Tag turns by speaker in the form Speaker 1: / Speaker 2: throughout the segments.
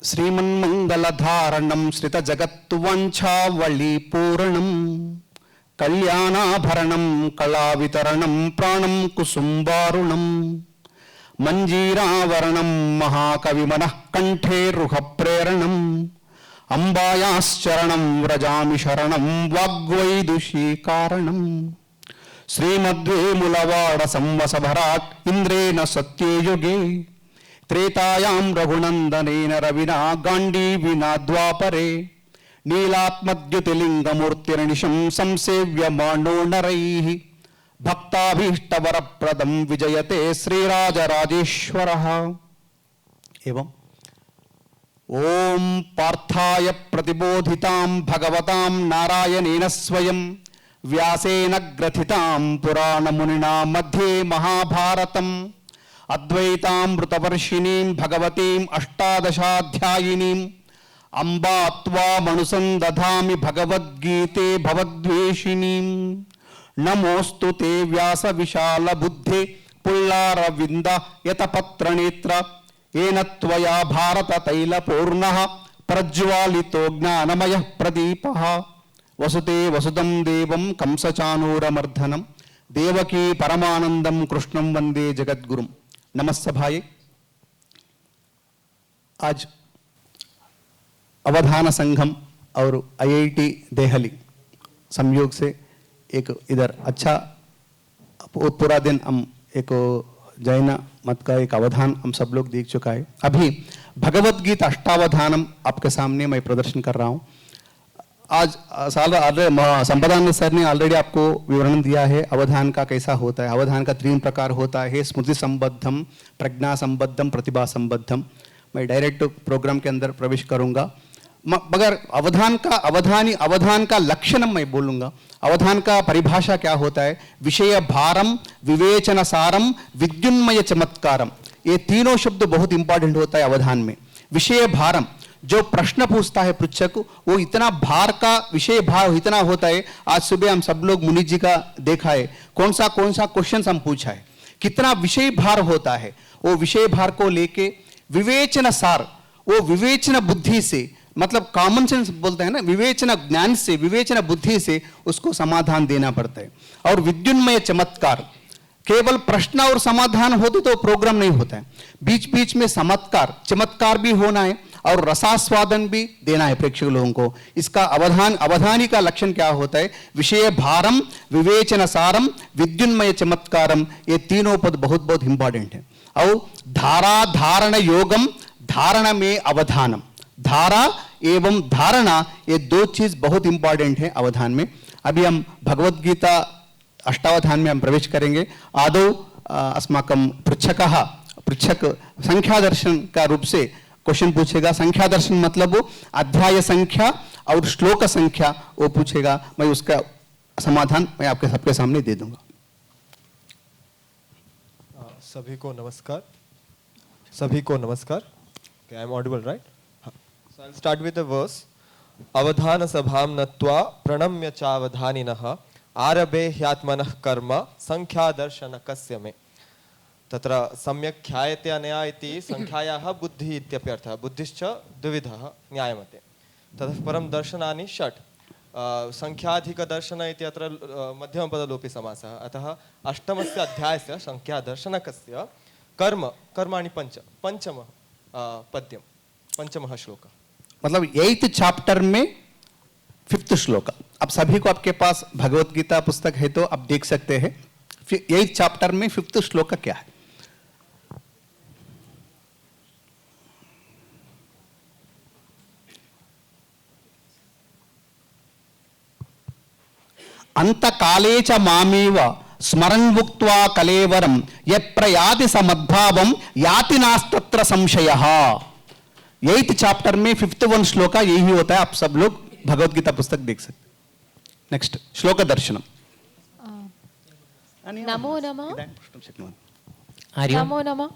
Speaker 1: श्रीमन्मंगलधारणं श्रितजगत्वाञ्छावळीपूरणं कल्याणाभरणं कलावितरणं प्राणं कुसुम्बारुणं मञ्जीरावरणं महाकविमनः कण्ठे रुहप्रेरणं अम्बायाश्चरणं व्रजामि शरणं वाग्वैदुषीकारणं श्रीमद्वेमुलवाड संवसभराट् इन्द्रेण सत्ययुगे त्रेतायां रघुनन्दनेन रविना गाण्डीविना द्वापरे नीलात्मद्युतिलिङ्गमूर्तिर्निशं संसेव्यमानो नरैः भक्ताभीष्टवरप्रदं विजयते श्रीराजराजेश्वरः। एवं ओम पार्थाय प्रतिबोधितां भगवतां नारायणेन स्वयं व्यासेन ग्रथितां पुराणमुनिना मध्ये महाभारतम् अद्वैतामृतवर्षिणीं भगवतीम् अष्टादशाध्यायिनीं अम्बा त्वामनुसन्दधामि भगवद्गीते भवद्वेषिणीं नमोऽस्तु ते व्यासविशालबुद्धे पुल्लारविन्द यतपत्रनेत्र येन त्वया भारततैलपूर्णः प्रज्वालितो ज्ञानमयः प्रदीपः वसुते वसुदं देवं कंसचाणूरमर्दनं देवकी परमानंदम कृष्णं वंदे जगद्गुरुं। नमस्सभाये। आज अवधान संघम और IIT देहली संयोग से एक इधर अच्छा पूरा दिन हम एक जैन मत का एक अवधान हम सब लोग देख चुका है। अभी भगवद गीता अष्टावधानम आपके सामने मैं प्रदर्शन कर रहा हूँ। आज संपदानंद सर ने ऑलरेडी आपको विवरण दिया है अवधान का कैसा होता है। अवधान का 3 प्रकार होता है, स्मृति संबद्धम, प्रज्ञा संबद्धम, प्रतिभा संबद्धम। मैं डायरेक्ट प्रोग्राम के अंदर प्रवेश करूंगा मगर अवधान का लक्षण मैं बोलूंगा। अवधान का परिभाषा क्या होता है? विषय भारम, विवेचन सारम, विद्युन्मय चमत्कारम। ये तीनों शब्द बहुत इंपॉर्टेंट होता है अवधान में। विषय भारम, जो प्रश्न पूछता है पृच्छक वो इतना भार का विषय भार इतना होता है। आज सुबह हम सब लोग मुनि जी का देखा है, कौन सा क्वेश्चन हम पूछा है, कितना विषय भार होता है। वो विषय भार को लेके विवेचन सार, वो विवेचन बुद्धि से, मतलब कॉमन सेंस बोलते हैं ना, विवेचन ज्ञान से, विवेचन बुद्धि से उसको समाधान देना पड़ता है। और विद्युन्मय चमत्कार, केवल प्रश्न और समाधान होते तो प्रोग्राम नहीं होता है, बीच बीच में चमत्कार भी होना है और रसास्वादन भी देना है प्रेक्षक लोगों को। इसका अवधानी का लक्षण क्या होता है? विषय भारम, विवेचन सारम, विद्युन्मय चमत्कारम। ये तीनों पद बहुत बहुत इंपॉर्टेंट है। और धारा धारण योगम, धारण में अवधानम, धारा एवं धारणा, ये 2 चीज बहुत इंपॉर्टेंट है अवधान में। अभी हम भगवद गीता अष्टावधान में हम प्रवेश करेंगे। आदौ अस्माकं पृच्छक संख्या दर्शन का रूप से क्वेश्चन पूछेगा। संख्या दर्शन मतलब वो अध्याय संख्या और श्लोक संख्या वो पूछेगा। मैं उसका समाधान मैं आपके सबके सामने दे दूंगा।
Speaker 2: सभी को नमस्कार। I am audible right? So I will start with the verse. अवधान सभां नत्वा प्रणम्य चावधानिनः आरभे ह्यात्मनः कर्म संख्या दर्शन कस्य मे। तत्र सम्यक् ख्यायते अनया इति संख्यायाः बुद्धिः इत्यप्यर्थः। बुद्धिश्च द्विविधः न्यायमते। ततः परं दर्शनानि 6। संख्याधिकदर्शन इति अत्र मध्यमपदलोपि समासः। अतः अष्टमस्य अध्यायस्य संख्यादर्शनकस्य कर्माणि 5, पंचमः पद्यं, 5वां श्लोकः।
Speaker 1: मतलब 8th चैप्टर में 5th श्लोक। अब सभी को आपके पास भगवत गीता पुस्तक है तो आप देख सकते हैं 8th चैप्टर में 5th श्लोक क्या है। अंतकाले च मामेव स्मरन् भुक्त्वा कलेवरं यप्रयाति समद्भावं याति नास्तत्र संशयः। 8th चैप्टर में 5th 1 श्लोक यही होता है। आप सब लोग भगवद गीता पुस्तक देख सकते। नेक्स्ट श्लोक दर्शनम।
Speaker 3: नमो नमः। नमो नमः।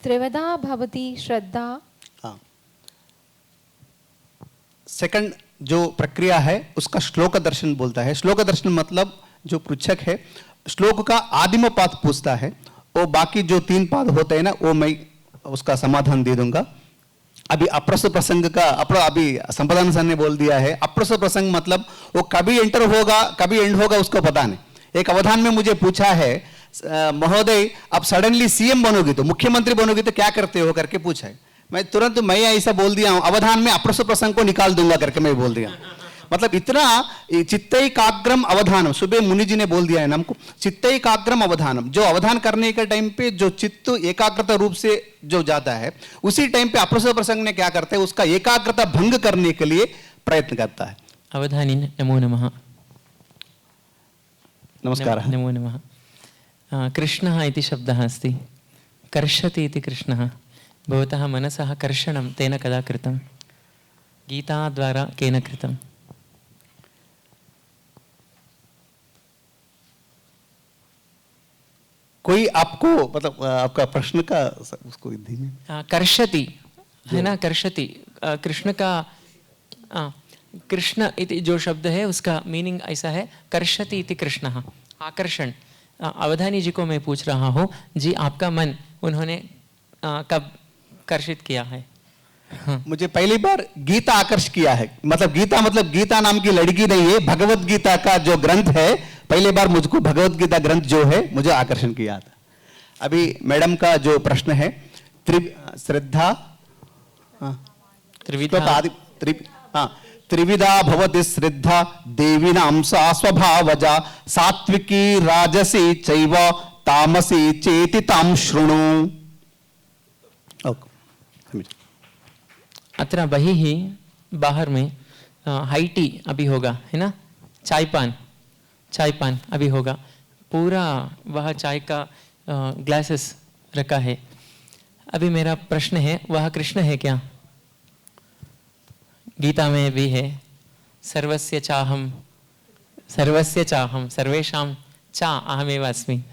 Speaker 3: त्रिविधा भवति श्रद्धा।
Speaker 1: सेकंड जो प्रक्रिया है उसका श्लोक दर्शन बोलता है। श्लोक दर्शन मतलब जो पृच्छक है श्लोक का आदिम पाठ पूछता है वो बाकी जो 3 पाद होते हैं ना वो मैं उसका समाधान दे दूंगा। अभी अप्रस्तुत प्रसंग का अभी संपादन सर ने बोल दिया है, अप्रस्तुत प्रसंग मतलब वो कभी एंटर होगा कभी एंड होगा उसको पता नहीं। एक अवधान में मुझे पूछा है, महोदय आप सडनली सीएम बनोगे तो मुख्यमंत्री बनोगे तो क्या करते हो करके पूछा है। मैं तुरंत मैं ऐसा बोल दिया हूं, अवधान में अप्रस्तुत प्रसंग को निकाल दूंगा करके मैं बोल दिया। मतलब इतना चित्तैकाग्रम अवधानम, सुबह मुनि जी ने बोल दिया है ना हमको, चित्तैकाग्रम अवधानम, जो अवधान करने के टाइम पे जो चित्त एकाग्रता रूप से जो जाता है उसी टाइम पे अप्रस्तुत प्रसंग ने क्या करता है, उसका एकाग्रता भंग करने के लिए प्रयत्न करता है।
Speaker 4: अवधानी नमो नमः।
Speaker 1: नमस्कारः।
Speaker 4: नमो नमः। कृष्णः इति शब्दः अस्ति, कर्षति इति कृष्णः। भवतः मनसः कर्षणं तेन कदा कृतं? गीताद्वारा केन कृतं?
Speaker 1: कोई आपको मतलब आपका प्रश्न का उसको धीमे
Speaker 4: कर्षति है ना, कर्षति कृष्ण का कृष्ण इति जो शब्द है उसका मीनिंग ऐसा है, कर्षति इति कृष्णः, आकर्षण। अवधानी जी को मैं पूछ रहा हूँ जी, आपका मन उन्होंने कब कर्षित किया है? हाँ।
Speaker 1: मुझे पहली बार गीता आकर्ष किया है, मतलब गीता नाम की लड़की नहीं है, भगवत गीता का जो ग्रंथ है, पहली बार मुझको भगवत गीता ग्रंथ जो है मुझे आकर्षण किया था। अभी मैडम का जो प्रश्न है, श्रद्धा त्रिविधा भवति श्रद्धा देवीनां सा स्वभावजा सात्विकी राजसी चैव तामसी चेति तां शृणु।
Speaker 4: अत्र बहिः बाहर में हाई टी अभी होगा है ना, चाय पान अभी होगा, पूरा वह चाय का ग्लासेस रखा है। अभी मेरा प्रश्न है, वह कृष्ण है क्या? गीता में भी है, सर्वस्य चाहम सर्वेषां चा अहमेव अस्मि।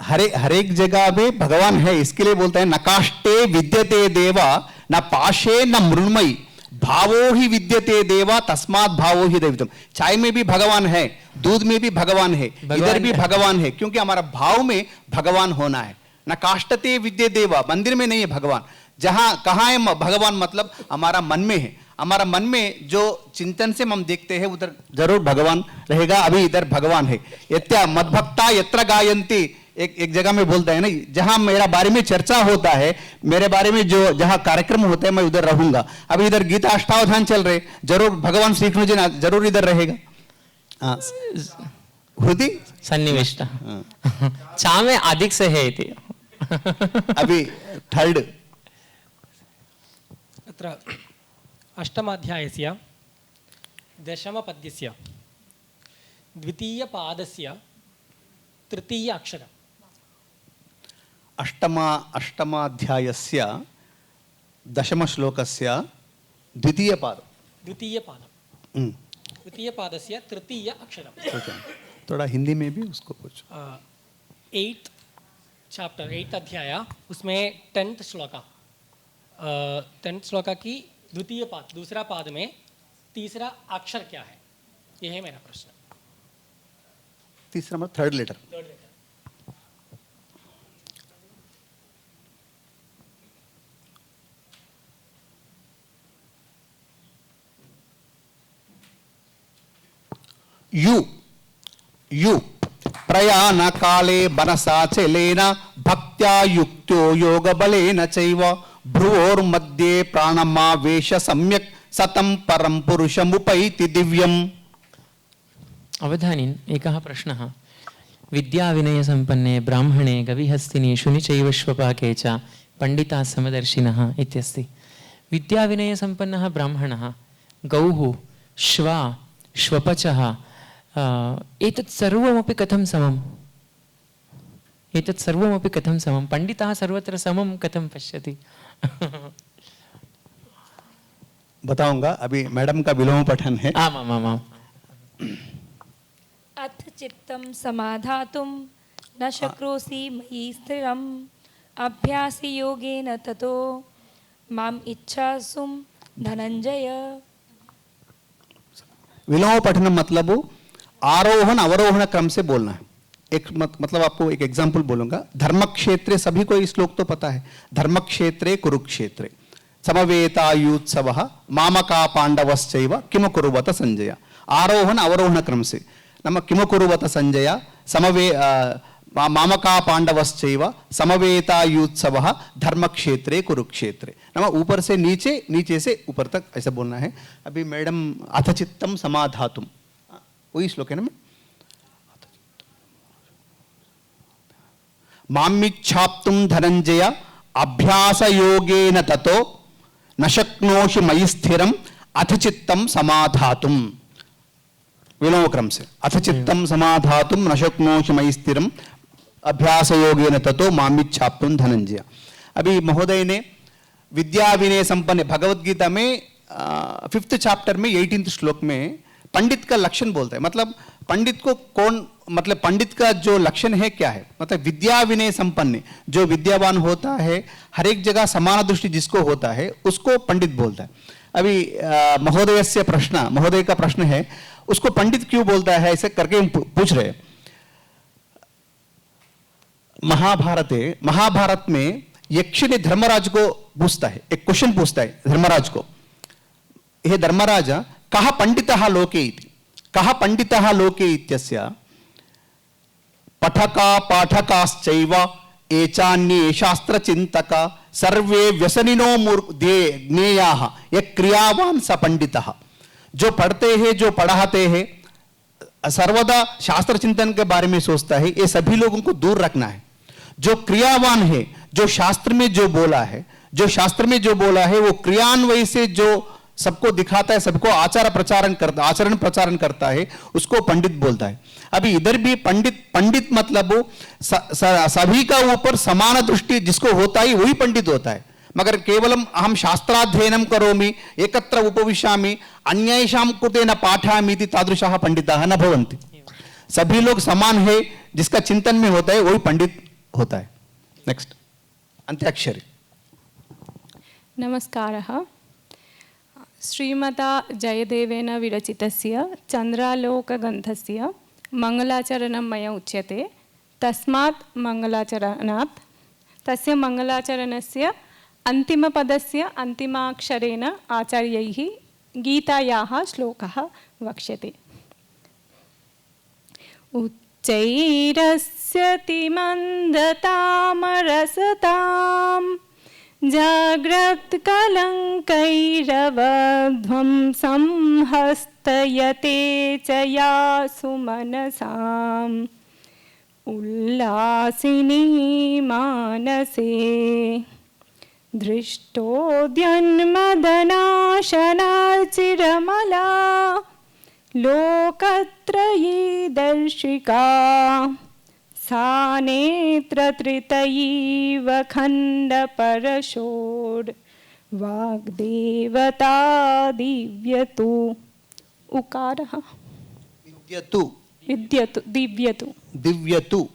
Speaker 1: हर एक जगह में भगवान है, इसके लिए बोलता है नकाष्टे विद्यते देवा न पाशे न मृण्मयी भावो ही विद्यते देवा तस्मात् भावो ही दैवतम। चाय में भी भगवान है, दूध में भी भगवान है, इधर भी भगवान है, क्योंकि हमारा भाव में भगवान होना है। न काष्टते विद्य देवा, मंदिर में नहीं है भगवान, जहां कहाँ है भगवान, मतलब हमारा मन में है। हमारा मन में जो चिंतन से हम देखते हैं उधर जरूर भगवान रहेगा। अभी इधर भगवान है। यत्या मद्भक्ता यत्र गायन्ति, एक जगह में बोलता है ना, जहां मेरा बारे में चर्चा होता है, मेरे बारे में जो जहां कार्यक्रम होते हैं मैं उधर रहूंगा। अभी इधर गीता अष्टावधान चल रहे, जरूर भगवान श्री कृष्ण जी जरूर इधर रहेगा। हृदय
Speaker 4: सन्निविष्ट चा में अधिक से है इति।
Speaker 1: अभी थर्ड
Speaker 5: अत्र अष्टमाध्यायस्य दशमपद्यस्य द्वितीयपादस्य तृतीय अक्षरम्।
Speaker 1: अष्टमाध्यायस्य दशमश्लोकस्य द्वितीयपादं।
Speaker 5: द्वितीयपादस्य तृतीय अक्षरम्।
Speaker 1: थोड़ा हिंदी में भी उसको पूछो।
Speaker 5: 8th चैप्टर 8th अध्याय, उसमें 10th श्लोका, 10th श्लोका की द्वितीय पाद, दूसरा पाद में तीसरा अक्षर क्या है, यह है मेरा प्रश्न।
Speaker 1: तीसरा मतलब थर्ड लेटर। यू प्रयाण काले बनसा चलेन भक्त्या युक्तो योग बलेन चैव भ्रुवोर्मध्ये प्राणमावेश सम्यक् सतं परं पुरुषमुपैति दिव्यम्।
Speaker 4: अवधानीन् एकः प्रश्नः। विद्याविनयसम्पन्ने ब्राह्मणे गविहस्तिनि शुनि चैव श्वपाके च पंडिताः समदर्शिनः इत्यस्ति। विद्याविनयसम्पन्नः ब्राह्मणः, गौः, श्वा, श्वपचः, एतत् सर्वमपि कथं समम्? एतत् सर्वमपि कथं समं? पंडितः सर्वत्र समं कथं पश्यति?
Speaker 1: बताऊंगा, अभी मैडम का विलोम पठन है।
Speaker 4: आमामामाम्।
Speaker 3: अथ चित्तं समाधातुं न शक्नोषि मयि स्थिरम् अभ्यासि योगेन ततो माम् इच्छासुं धनंजय।
Speaker 1: विलोम पठन मतलब आरोहण अवरोहण क्रम से बोलना है। मतलब आपको एक एग्जाम्पल बोलूंगा। धर्म क्षेत्रे, सभी को ये श्लोक तो पता है, धर्म क्षेत्रे कुरुक्षेत्रे समवेतायुत्सव मामका पांडवश्चैव किम कुरुवत संजय। आरोहण अवरोहण क्रम से नम किम कुरुवत संजय मामका पांडवश्चैव समवेतायुत्सव धर्म क्षेत्रे कुरुक्षेत्रे। नम ऊपर से नीचे, नीचे से ऊपर तक ऐसा बोलना है। अभी मैडम अथ चित्तम समाधातुम, वही श्लोक है ना। मामिच्छाप्तुं धनंजय अभ्यास योगेन ततो न शक्नोषि मयि स्थिरम अथ चित्तम समाधातुम। विलोम क्रम से अथ चित्तम समाधातुम न शक्नोषि मयि स्थिरम अभ्यास योगेन ततो मामिच्छाप्तुं धनंजय। अभी महोदय ने विद्या विनय संपन्न भगवत गीता में 5th चैप्टर में 18th श्लोक में पंडित का लक्षण बोलता है। मतलब पंडित को कौन, मतलब पंडित का जो लक्षण है क्या है, मतलब विद्या विनय संपन्न, जो विद्यावान होता है, हर एक जगह समान दृष्टि जिसको होता है उसको पंडित बोलता है। अभी महोदय का प्रश्न है, उसको पंडित क्यों बोलता है, ऐसे करके हम पूछ रहे हैं। महाभारत में यक्ष ने धर्मराज को पूछता है, एक क्वेश्चन पूछता है धर्मराज को, हे धर्मराज कः पंडितः लोके इति, कः पंडितः लोके इत्यस्य पठका पाठकाश्चैव एचान्ये शास्त्रचिन्तका सर्वे व्यसनिनो ज्ञेयाः यः क्रियावान् स पंडितः। जो पढ़ते हैं, जो पढ़ाते हैं, सर्वदा शास्त्र चिंतन के बारे में सोचता है, ये सभी लोगों को दूर रखना है। जो क्रियावान है, जो शास्त्र में जो बोला है, वो क्रियान्वय से जो सबको दिखाता है, सबको आचरण प्रचारण करता है, उसको पंडित बोलता है। अभी इधर भी पंडित मतलब सभी का ऊपर समान दृष्टि जिसको होता है वही पंडित होता है। मगर केवलम अहम शास्त्राध्ययनं करोमि एकत्र उपविशामि अन्येषां कृते न पाठयामि इति तादृशाः पंडिताः न भवन्ति। सभी लोग समान है, जिसका चिंतन में होता है वही पंडित होता है। नेक्स्ट अंत्याक्षरी।
Speaker 6: नमस्कारः। श्रीमता जयदेवेन विरचितस्य चन्द्रालोकगन्धस्य मङ्गलाचरणं मया उच्यते। तस्मात् मङ्गलाचरणात् तस्य मङ्गलाचरणस्य अन्तिमपदस्य अन्तिमाक्षरेण आचार्यैः गीतायाः श्लोकः वक्ष्यते। उच्चैरस्यति मन्दतामरसतां जाग्रत्कलङ्कैरवध्वंसं हस्तयते च या सुमनसाम् उल्लासिनी मानसे दृष्टोद्यन्मदनाशनाचिरमला लोकत्रयी दर्शिका सा नेत्रत्रितयीव खण्डपरशोड् वाग्देवता दिव्यतु। उकारः
Speaker 1: दिव्यतु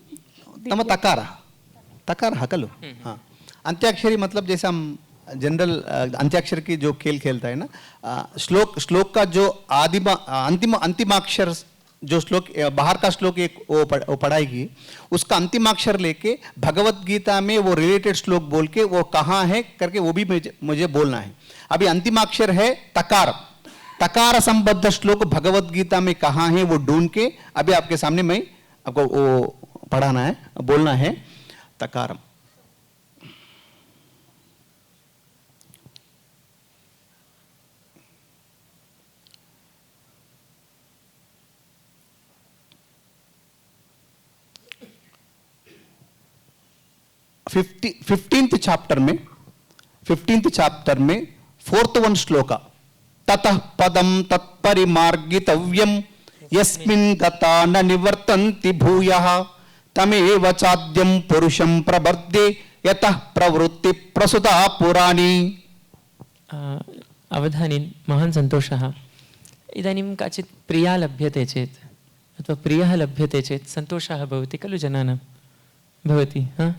Speaker 1: तम तकारः खलु। हाँ, अंत्याक्षरी मतलब जैसे हम जनरल अंत्याक्षर की जो खेल खेलता है ना, श्लोक का जो अंतिमाक्षर जो श्लोक बाहर का श्लोक एक वो पढ़ाएगी, उसका अंतिमाक्षर लेके भगवत गीता में वो रिलेटेड श्लोक बोल के वो कहाँ है करके वो भी मुझे बोलना है। अभी अंतिमाक्षर है तकार, तकार संबद्ध श्लोक भगवत गीता में कहाँ है वो ढूंढ के अभी आपके सामने मैं आपको वो पढ़ाना है, बोलना है। तकारम फिफ्टींथ चैप्टर में 4th 1 श्लोक ततः पदम तत्परिमार्गितव्यम यस्मिन् गता न निवर्तन्ति भूयः तमेव चाद्यं पुरुषं प्रबध्ये यतः प्रवृत्ति प्रसुता पुराणी।
Speaker 4: अवधानीन् महान् सन्तोषः। इदानीं काचित् प्रिया लभ्यते चेत् अथवा प्रियः लभ्यते चेत् सन्तोषः भवति खलु जनानां, भवति हा?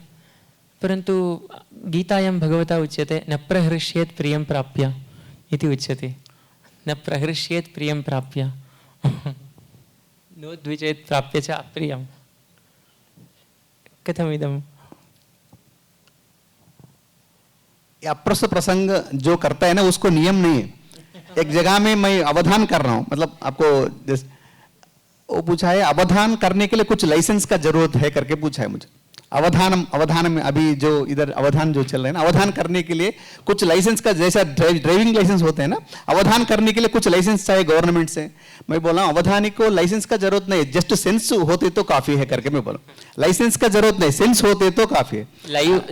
Speaker 4: परन्तु गीतायां भगवता उच्यते न प्रहृष्येत् प्रियं प्राप्य इति उच्यते। न प्रहृष्येत् प्रियं प्राप्य नो द्विजेत् प्राप्य च अप्रियं। कथमिदम्
Speaker 1: ये अप्रस्तुत प्रसंग जो करता है ना उसको नियम नहीं है। एक जगह में मैं अवधान कर रहा हूं, मतलब आपको वो पूछा है अवधान करने के लिए कुछ लाइसेंस का जरूरत है करके पूछा है मुझे। अवधान में अभी जो इधर अवधान जो चल रहे हैं ना, अवधान करने के लिए कुछ लाइसेंस का, जैसा ड्राइविंग लाइसेंस होते हैं ना, अवधान करने के लिए कुछ लाइसेंस चाहिए गवर्नमेंट से। मैं बोला अवधानी को लाइसेंस का जरूरत नहीं, जस्ट सेंस होते तो काफी है करके मैं बोला। लाइसेंस का जरूरत नहीं, सेंस होते तो काफी है।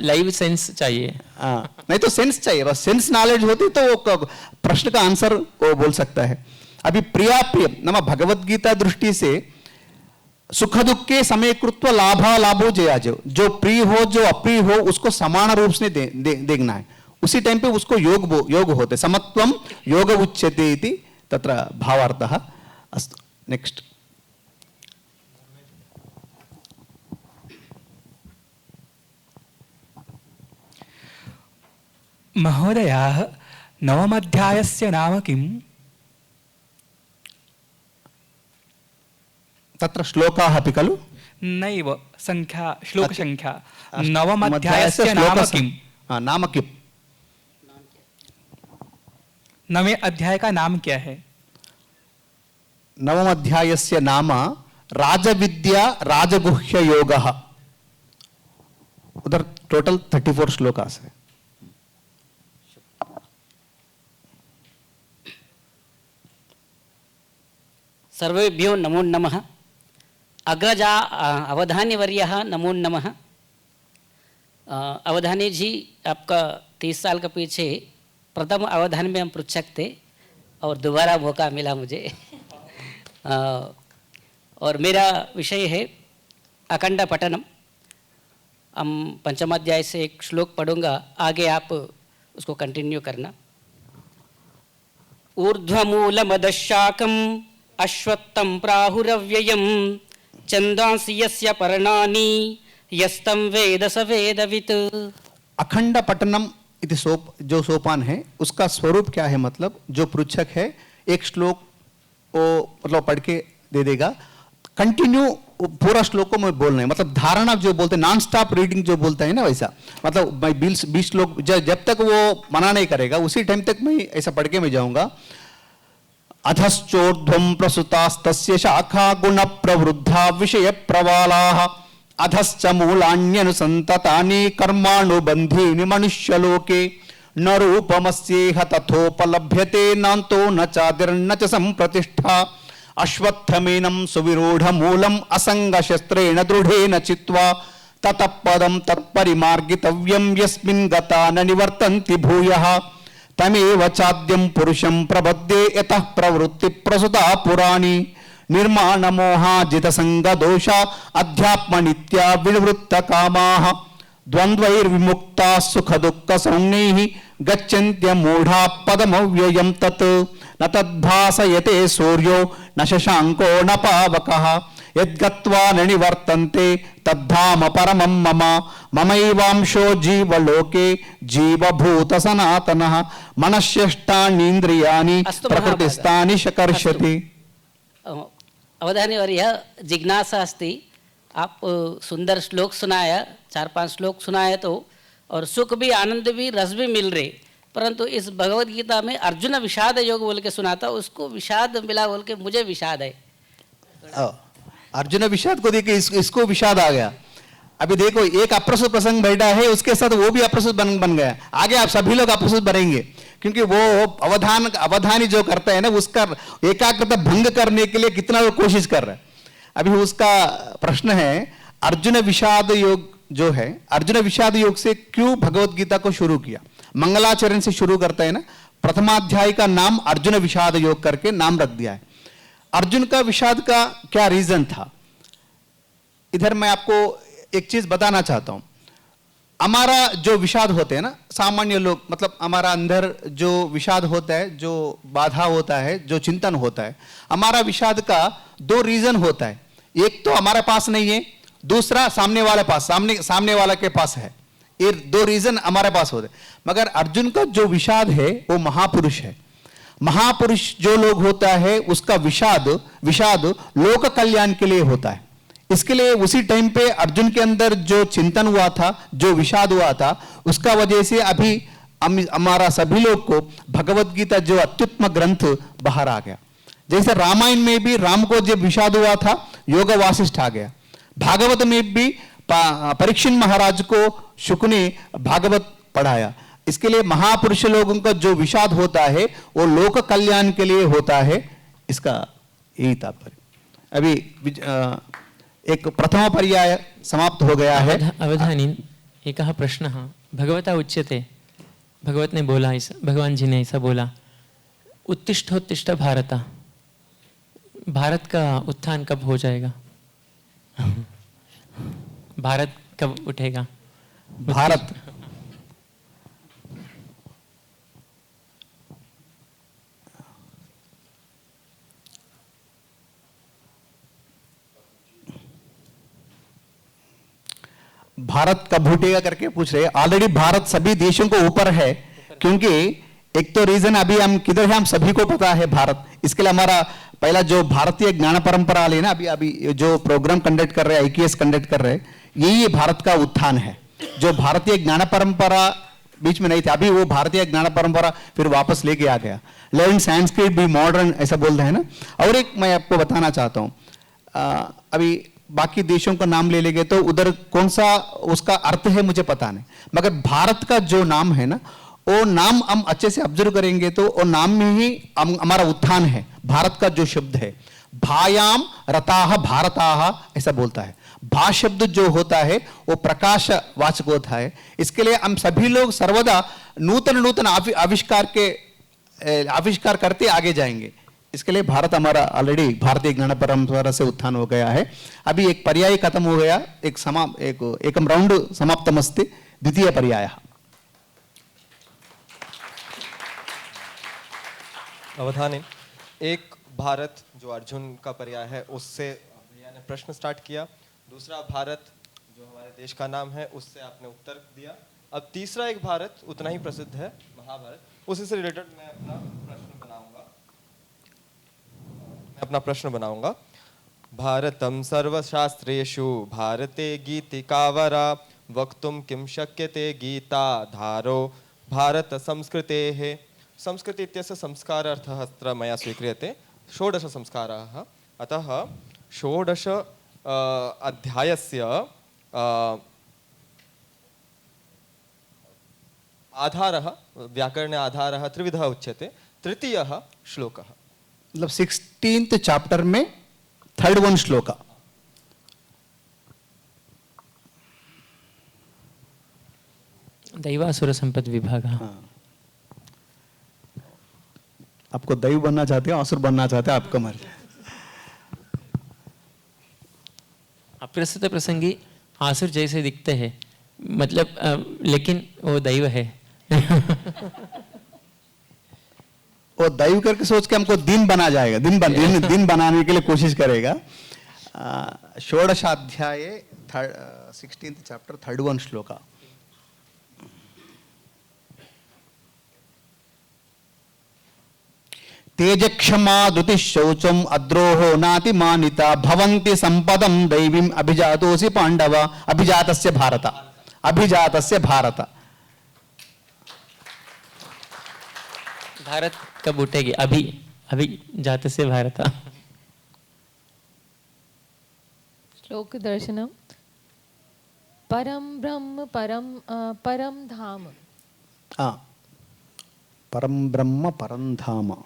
Speaker 4: लाइव सेंस चाहिए।
Speaker 1: हाँ, नहीं तो सेंस चाहिए, बस सेंस नॉलेज होती तो वो प्रश्न का आंसर वो बोल सकता है। अभी प्रिया प्रिय नाम भगवत गीता दृष्टि से सुख दुख के समय कृत्व लाभा लाभो जयाजो, जो प्रिय हो जो अप्रिय हो उसको समान रूप से देखना है। उसी टाइम पे उसको योग होते, समत्वम योग उच्यते इति तत्र भावार्थः। अस्तु, नेक्स्ट।
Speaker 7: महोदयाः, नवमाध्यायस्य नाम किम्?
Speaker 1: तत्र श्लोकाः अपि खलु?
Speaker 7: नैव, संख्या, श्लोकसंख्या। नवमाध्यायस्य नाम किम्?
Speaker 1: नाम किम्?
Speaker 7: नवे अध्याय का नाम क्या है?
Speaker 1: नवम अध्यायस्य नाम राजविद्या राजगुह्य योगः। उधर टोटल 34 श्लोकास है।
Speaker 8: सर्वेभ्यो नमो नमः। अग्रजा अवधानीवर्यः नमो नमः। अवधानी जी, आपका 30 साल का पीछे प्रथम अवधान में हम पृच्छक थे और दोबारा मौका मिला मुझे। और मेरा विषय है अखंड पठनम। हम पंचमाध्याय से एक श्लोक पढ़ूंगा, आगे आप उसको कंटिन्यू करना। ऊर्ध्वमूलमदशाकम् अश्वत्थं प्राहुरव्ययम् छन्दांसि यस्य पर्णानि यस्तं वेद स वेदवित्।
Speaker 1: अखंड पठनम इति जो सोपान है उसका स्वरूप क्या है? मतलब जो पृच्छक है एक श्लोक वो मतलब पढ़ के दे देगा, कंटिन्यू पूरा श्लोक को मैं बोलना है। मतलब धारणा जो बोलते हैं, नॉन स्टॉप रीडिंग जो बोलता है ना, वैसा। मतलब मैं 20 श्लोक जब तक वो मना नहीं करेगा उसी टाइम तक मैं ऐसा पढ़ के मैं जाऊंगा। अधश्चोर्ध्वं प्रसुतास्तस्य शाखा गुण प्रवृद्धा विषय प्रवालाः अधश्च मूलान्यनुसन्ततानि कर्मानुबन्धीनि मनुष्यलोके न रूपमस्येह तथोपलभ्यते नान्तो न चादिर्न च सम्प्रतिष्ठा अश्वत्थमेनं सुविरूढमूलम् असङ्गशस्त्रेण दृढेन चित्वा ततः पदं तत्परिमार्गितव्यं यस्मिन् गता न निवर्तन्ति भूयः तमेव चाद्यं पुरुषं प्रपद्ये यतः प्रवृत्ति प्रसुता पुराणी निर्माण मोहाजित संग दोषा अध्यात्म नित्या विनिवृत्त कामाः द्वन्द्वैर्विमुक्ता सुख दुःख सौम्यैः गच्छन्त्य मूढ़ा पदमव्ययं तत् न तद्भासयते सूर्यो न शशांको न पावकः यद्गत्वा न निवर्तन्ते तद्धाम परमं मम ममैवांशो जीवलोके जीवभूत सनातनः मनश्यष्टानीन्द्रियाणि प्रकृतिस्थानि शकर्षति।
Speaker 8: अवधानी और यह जिज्ञासा अस्ति। आप सुंदर श्लोक सुनाया, 4-5 श्लोक सुनाया तो, और सुख भी आनंद भी रस भी मिल रहे, परंतु इस भगवत गीता में अर्जुन विषाद योग बोल के सुनाता, उसको विषाद मिला बोल के मुझे विषाद है।
Speaker 1: अर्जुन विषाद को देखे इसको विषाद आ गया। अभी देखो एक अप्रस्तुत प्रसंग बैठा है, उसके साथ वो भी अप्रस्तुत बन गया। आगे आप सभी लोग अप्रस्तुत बनेंगे, क्योंकि वो अवधानी जो करता है ना, उसका एकाग्रता भंग करने के लिए कितना वो कोशिश कर रहा है। अभी उसका प्रश्न है अर्जुन विषाद योग जो है, अर्जुन विषाद योग से क्यों भगवत गीता को शुरू किया? मंगलाचरण से शुरू करता है ना। प्रथमाध्याय का नाम अर्जुन विषाद योग करके नाम रख दिया है। अर्जुन का विषाद का क्या रीजन था? इधर मैं आपको एक चीज बताना चाहता हूं। हमारा जो विषाद होते हैं ना, सामान्य लोग, मतलब हमारा अंदर जो विषाद होता है, जो बाधा होता है, जो चिंतन होता है, हमारा विषाद का 2 रीजन होता है। एक तो हमारे पास नहीं है, दूसरा सामने वाले पास, सामने वाला के पास है। ये 2 रीजन हमारे पास होते हैं। मगर अर्जुन का जो विषाद है वो महापुरुष है। महापुरुष जो लोग होता है उसका विषाद लोक कल्याण के लिए होता है। इसके लिए उसी टाइम पे अर्जुन के अंदर जो चिंतन हुआ था, जो विषाद हुआ था, उसका वजह से अभी हमारा सभी लोग को भगवत गीता जो अत्युत्तम ग्रंथ बाहर आ गया। जैसे रामायण में भी राम को जब विषाद हुआ था, योग वासिष्ठ आ गया। भागवत में भी परीक्षित महाराज को शुक ने भागवत पढ़ाया। इसके लिए महापुरुष लोगों का जो विषाद होता है वो लोक कल्याण के लिए होता है, इसका यही तात्पर्य। अभी एक प्रथम पर्याय समाप्त हो गया है।
Speaker 4: अवधानीन एकः प्रश्नः भगवता उच्यते, भगवत ने बोला ऐसा, भगवान जी ने ऐसा बोला, उत्तिष्ठोत्तिष्ठ भारत, भारत का उत्थान कब हो जाएगा? भारत कब उठेगा?
Speaker 1: भारत भारत कब उठेगा करके पूछ रहे हैं। ऑलरेडी भारत सभी देशों को ऊपर है, क्योंकि एक तो रीजन अभी हम किधर है हम सभी को पता है भारत। इसके लिए हमारा पहला जो भारतीय ज्ञान परंपरा वाले ना अभी जो प्रोग्राम कंडक्ट कर रहे हैं, IKS कंडक्ट कर रहे हैं, यही भारत का उत्थान है। जो भारतीय ज्ञान परंपरा बीच में नहीं थी, अभी वो भारतीय ज्ञान परंपरा फिर वापस लेके आ गया। लर्न संस्कृत भी मॉडर्न ऐसा बोलते हैं ना। और एक मैं आपको बताना चाहता हूँ, अभी बाकी देशों का नाम ले लेंगे तो उधर कौन सा उसका अर्थ है मुझे पता नहीं, मगर भारत का जो नाम है ना, वो नाम हम अच्छे से ऑब्जर्व करेंगे तो वो नाम में ही हमारा उत्थान है। भारत का जो शब्द है, भायाम रताह भारताह ऐसा बोलता है। भा शब्द जो होता है वो प्रकाश वाचक होता है। इसके लिए हम सभी लोग सर्वदा नूतन नूतन आविष्कार करते आगे जाएंगे। इसके लिए भारत हमारा ऑलरेडी भारतीय ज्ञान परंपरा से उत्थान हो गया है। अभी एक पर्याय खत्म हो गया, एकम राउंड समाप्तमस्ति, द्वितीय पर्याय।
Speaker 2: अवधानी, एक भारत जो अर्जुन का पर्याय है उससे भैया ने प्रश्न स्टार्ट किया, दूसरा भारत जो हमारे देश का नाम है उससे आपने उत्तर दिया, अब तीसरा एक भारत उतना ही प्रसिद्ध है, महाभारत, उसी से रिलेटेड मैं अपना प्रश्न बनाऊंगा। भारतम सर्वशास्त्रेषु भारते गीतिकावरा वक्तुम किम शक्यते गीता धारो भारत संस्कृतेः। संस्कृति इत्यस्य संस्कार अर्थः अत्र मया स्वीक्रियते, षोडश संस्काराः। अतः षोडश अध्यायस्य आधारः, व्याकरणे आधारः त्रिविधः उच्यते। तृतीयः श्लोकः,
Speaker 1: मतलब 16th चैप्टर में थर्ड वन श्लोक।
Speaker 4: दैवासुर संपद विभाग।
Speaker 1: आपको दैव बनना चाहते हो, असुर बनना चाहते हो, आपका मर्जी।
Speaker 4: अप्रस्तुत प्रसंगी आसुर जैसे दिखते हैं, मतलब लेकिन वो दैव है।
Speaker 1: वो दैव करके सोच के हमको दिन बना जाएगा, दिन बनाने के लिए कोशिश करेगा। षोडशाध्याय 16th चैप्टर थर्ड वन श्लोक। तेजक्षमा द्रुति शौचम अद्रोहो नाति मानिता भवन्ति संपदम दैवीम अभिजातोसि पांडव। अभिजातस्य भारत, अभिजातस्य भारत।
Speaker 4: भारत कब उठेगी? अभी जातस्य भारत।
Speaker 9: श्लोक दर्शनम। परम ब्रह्म परम धाम।
Speaker 1: परम ब्रह्म परम धाम।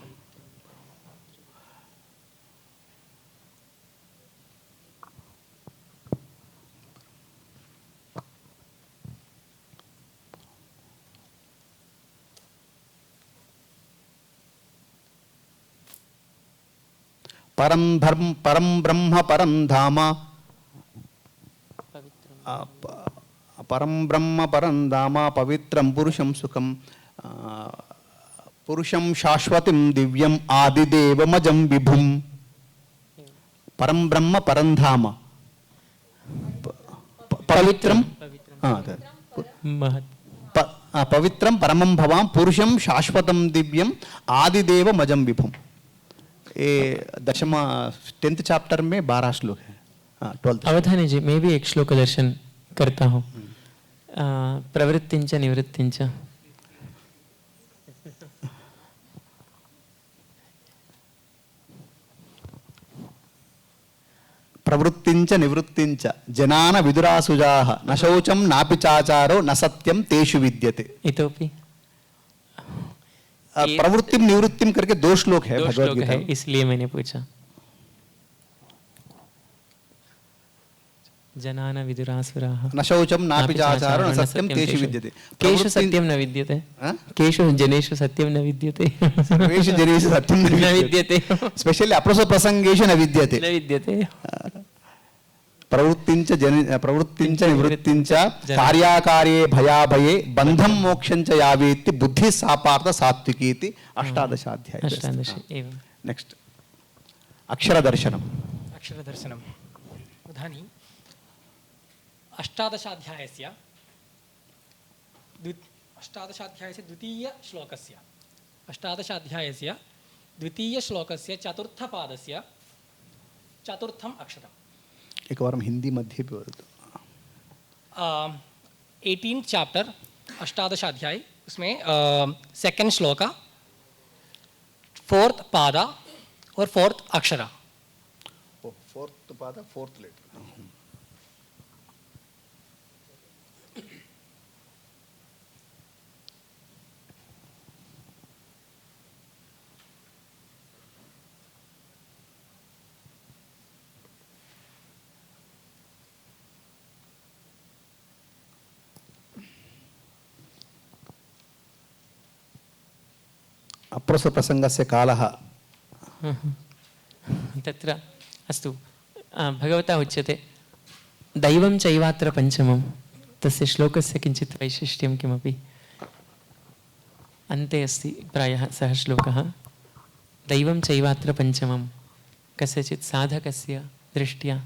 Speaker 1: परम ब्रह्म परम धाम। परम ब्रह्म परम धाम पवित्रम पुरुषम सुखम पुरुषम शाश्वतीम दिव्यम आदिदेवमजं विभुम। परम ब्रह्म परम धाम पवित्रम पवित्रम परमं भवाम पुरुषम शाश्वतम दिव्यम आदिदेवमजं विभुम। ये 10th चैप्टर में 12 श्लोक है। हाँ 12th
Speaker 4: अवधानी जी, मैं भी एक श्लोक दर्शन करता हूँ। प्रवृत्तिंच निवृत्तिंच।
Speaker 1: प्रवृत्तिंच निवृत्तिंच जनान विदुरासुजाः न शौचं नापि चाचारो न सत्यं तेषु विद्यते।
Speaker 4: इतोपि
Speaker 1: प्रवृत्तिम निवृत्तिम करके 2 श्लोक है भगवद गीता में,
Speaker 4: इसलिए मैंने पूछा। जनान विदुरासुराः
Speaker 1: न शौचं नापि चाचारो न सत्यं तेषु विद्यते।
Speaker 4: केषु सत्यं न विद्यते? केषु जनेषु सत्यं न विद्यते?
Speaker 1: सर्वेषु जनेषु सत्यं न विद्यते। स्पेशली अप्रसो प्रसंगेषु न विद्यते।
Speaker 4: न विद्यते।
Speaker 1: प्रवृत्तिंच निवृत्तिंच कार्याकार्ये भयाभये बंधं मोक्षंच यावेति बुद्धि सा पार्थ सात्विकी इति 18 अध्याय।
Speaker 4: 18 एवं।
Speaker 1: नेक्स्ट अक्षरदर्शनम्।
Speaker 5: अक्षरदर्शनम् उदाहरणी 18 अध्यायस्य द्वितीयश्लोकस्य चतुर्थपादस्य चतुर्थम् अक्षरम्।
Speaker 1: एकवारं हिंदी मध्ये भी वदतु।
Speaker 5: 18 चैप्टर 18 अध्याय, उसमें सेकंड श्लोक, 4th पादा और 4th अक्षर।
Speaker 1: 4th पादा 4th लेटर। अप्रसो प्रसंगस्य कालः
Speaker 4: तत्र अस्तु। भगवता उच्यते दैवं चैवात्र पंचमं। तस्य श्लोकस्य किञ्चित् वैशिष्ट्यं किमपि अन्ते अस्ति प्रायः सः श्लोकः। दैवं चैवात्र पंचमं कस्यचित् साधकस्य दृष्ट्या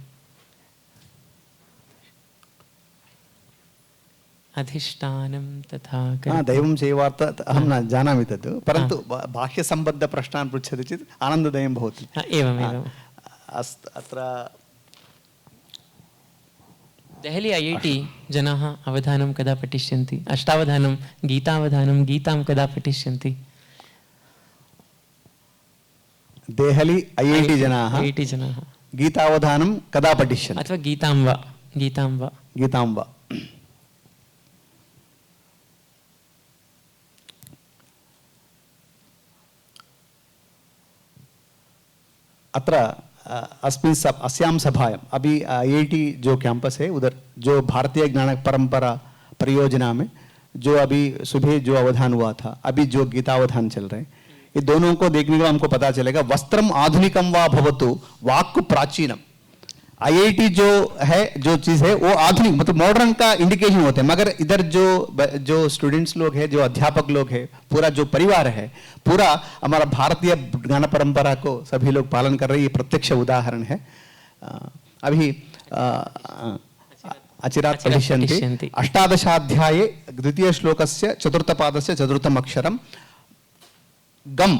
Speaker 4: अधिष्ठानं तथा।
Speaker 1: दैवं चैवार्थ अहं न जानामि तत्, परन्तु बाह्यसम्बद्धप्रश्नान् पृच्छति चेत् आनन्ददायकं भवति।
Speaker 4: एवमेवम्।
Speaker 1: अत्र
Speaker 4: देहली IIT जनाः अवधानं कदा पठिष्यन्ति? अष्टावधानं, गीतावधानं, गीतां कदा पठिष्यन्ति?
Speaker 1: देहली IIT जनाः गीतावधानं कदा पठिष्यन्ति?
Speaker 4: अथवा गीतां वा? गीतां वा?
Speaker 1: गीतां वा? अत्र अस्यां सभायां अभी IIT जो कैंपस है उधर जो भारतीय ज्ञान परंपरा परियोजना में जो अभी सुबह जो अवधान हुआ था, अभी जो गीतावधान चल रहे हैं, ये दोनों को देखने को हमको पता चलेगा वस्त्रम आधुनिकम वा भवतु वाक् प्राचीनम। IIT जो है, जो चीज़ है वो आधुनिक मतलब मॉडर्न का इंडिकेशन होते हैं, मगर इधर जो स्टूडेंट्स लोग हैं, जो अध्यापक लोग हैं, पूरा जो परिवार है, पूरा हमारा भारतीय ज्ञान परंपरा को सभी लोग पालन कर रहे हैं। ये प्रत्यक्ष उदाहरण है। अभी अचिरात् पठिष्यन्ति 18 अध्याये 2 श्लोकस्य 4th पादस्य 4th अक्षरं गम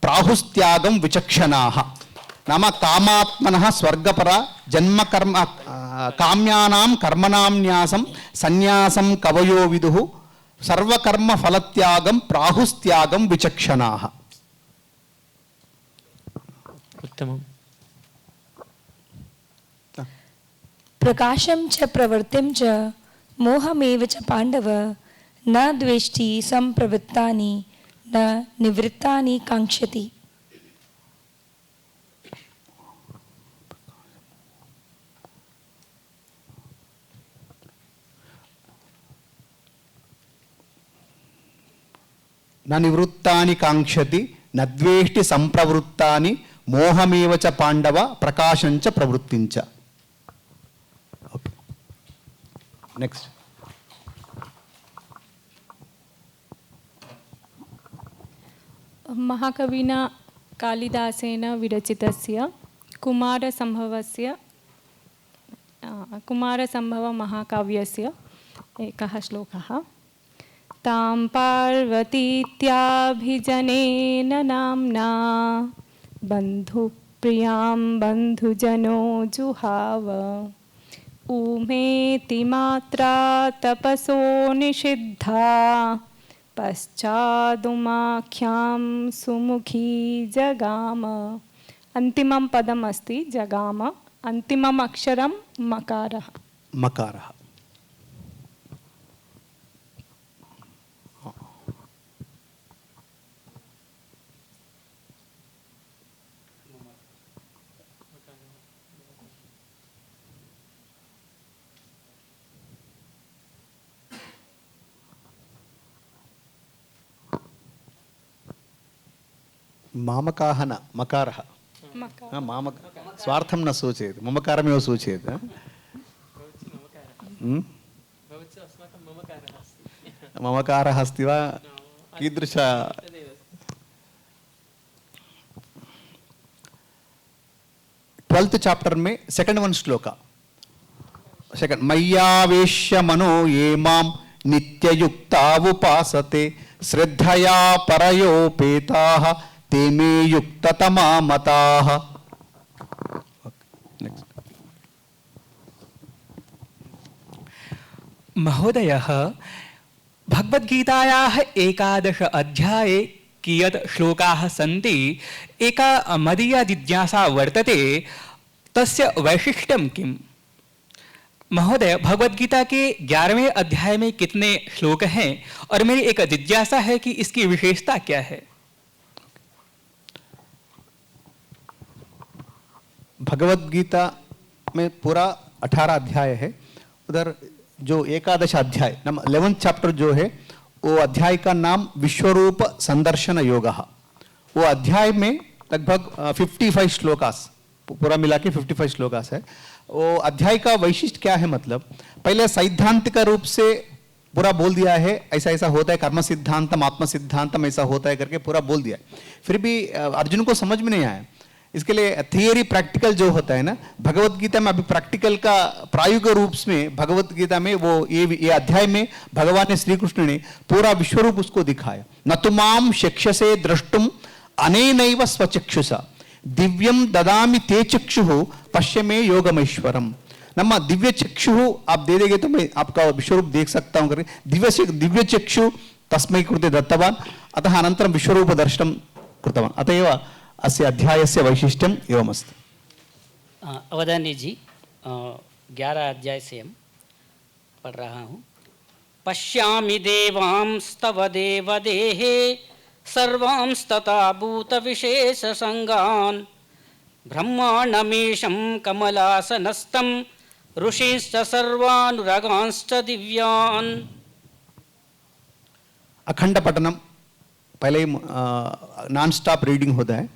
Speaker 1: प्राहुस्त्यागं विचक्षणाः। नाम कामात्मनः स्वर्गपरा जन्म कर्म काम्यानां कर्मणां न्यासं संन्यासं कवयो विदुः सर्वकर्म फलत्यागं प्राहुस्त्यागं विचक्षणाः।
Speaker 4: उत्तमम्।
Speaker 3: प्रकाशं च प्रवृत्तिं च मोहमेव च पाण्डव न द्वेष्टि संप्रवृत्तानि न निवृत्तानि काङ्क्षति।
Speaker 1: न निवृत्तानि काङ्क्षति न द्वेष्टि संप्रवृत्तानि मोहमेव च पाण्डव प्रकाशं च प्रवृत्तिं च। नेक्स्ट
Speaker 6: महाकविना कालिदासेन विरचितस्य कुमारसम्भवमहाकाव्यस्य एकः श्लोकः। तां पार्वतीत्याभिजनेन नाम्ना प्रियां बन्धुजनो जुहाव ऊमेति मात्रा तपसो निषिद्धा पश्चादुमाख्यां सुमुखी जगाम। अंतिमं पदम् अस्ति जगाम, अंतिमम् अक्षरं मकारः।
Speaker 1: मकारः। मामकाः न मकारः। मामक स्वार्थं न सूचयेत्, ममकारमेव सूचयेत्। ममकारः अस्ति वा कीदृश? 12th चैप्टर में सेकंड वन श्लोका सेकंड मय्यावेश्य मनो ये मां नित्ययुक्ता उपासते श्रद्धया परयोपेताः ते मे युक्ततमा मताः।
Speaker 7: महोदयः, भगवद्गीतायाः 11 अध्याये कियत् श्लोकाः सन्ति, एका मदीया जिज्ञासा वर्तते, तस्य वैशिष्ट्यं किम्? महोदय, भगवद्गीता के 11वें अध्याय में कितने श्लोक हैं और मेरी एक जिज्ञासा है कि इसकी विशेषता क्या है?
Speaker 1: भगवत गीता में पूरा 18 अध्याय है। उधर जो 11 अध्याय 11th चैप्टर जो है वो अध्याय का नाम विश्वरूप संदर्शन योगः। वो अध्याय में लगभग 55 श्लोकास, पूरा मिला के 55 श्लोकास है। वो अध्याय का वैशिष्ट क्या है, मतलब पहले सैद्धांतिक रूप से पूरा बोल दिया है, ऐसा ऐसा होता है, कर्म सिद्धांतम आत्म सिद्धांतम ऐसा होता है करके पूरा बोल दिया है। फिर भी अर्जुन को समझ में नहीं आया। इसके लिए थियरी प्रैक्टिकल जो होता है ना, भगवत गीता में अभी प्रैक्टिकल का प्रायोगिक रूप में भगवत गीता में वो ये अध्याय में भगवान ने श्री कृष्ण ने पूरा विश्वरूप उसको दिखाया। न तुमाम शक्ष्यसे द्रष्टुम अनेनैव स्वचक्षुषा दिव्यम ददामि ते चक्षुः पश्य मे योगमैश्वरम। नम्मा दिव्य चक्षु आप दे देंगे तो मैं आपका विश्वरूप देख सकता हूं करके दिव्य चक्षु तस्मै कृते दत्तवान, अतः अनन्तरं विश्वरूप दर्शनं कृतवान। अतएव अस्य अध्यायस्य वैशिष्ट्यम् एवमस्ति।
Speaker 8: अवधानी जी 11 अध्याय से हम पढ़ रहा हूँ। पश्यामि देवांस्तव देवदेहे सर्वांस्तथा भूतविशेषसङ्गान् ब्रह्माण्डमीशं कमलासनस्थं ऋषींश्च सर्वानुरगांश्च दिव्यान्।
Speaker 1: अखंड पठनम पहले नॉन स्टॉप रीडिंग होता है।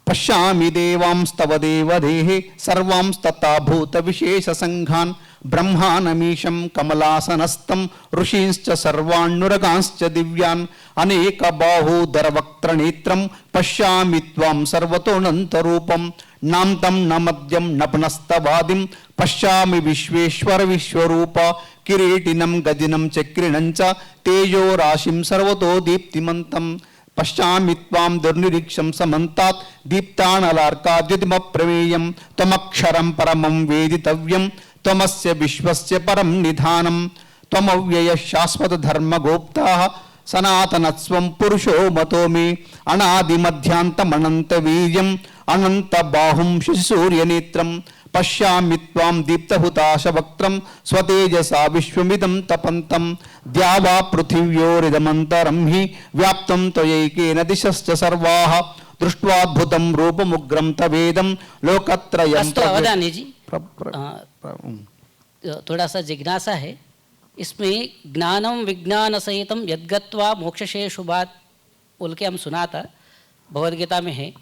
Speaker 1: पश्यामि देवांस्तव देवदेहे सर्वांस्तथा भूत विशेष संघान ब्रह्मानमीशं कमलासनस्थं ऋषींश्च सर्वान्नुरगांश्च दिव्यान् अनेक बाहूदर वक्त्र नेत्रं पश्यामि त्वां सर्वतोऽनन्तरूपं नान्तं न मध्यं न पुनस्तवादिं पश्यामि विश्वेश्वर विश्वरूप किरीटिनं गदिनं चक्रिणं च तेजो राशिं सर्वतो दीप्तिमन्तं पश्यामि त्वां दुर्निरीक्षं समन्तात् दीप्तानलार्काद्युतिमप्रमेयं त्वमक्षरं परमं वेदितव्यं त्वमस्य विश्वस्य परं निधानं त्वमव्ययः शाश्वत धर्मगोप्ताः सनातनस्वं पुरुषो मतो मे अनादिमध्यान्तमनन्तवीर्यम् अनन्तबाहुं शशिसूर्यनेत्रं पश्यामि त्वां दीप्तहुताशवक्त्रं स्वतेजसा विश्वमिदं तपन्तं द्यावा पृथिव्योरिदमन्तरं हि व्याप्तं त्वयैकेन दिशश्च सर्वाः दृष्ट्वाद्भुतं रूपमुग्रं तवेदं लोकत्रयं।
Speaker 8: अवधानी जी थोड़ा सा जिज्ञासा है इसमें। ज्ञानम विज्ञान सहितम यद्गत्वा मोक्षशे शुभात बोल के हम सुना था, भगवद गीता में है,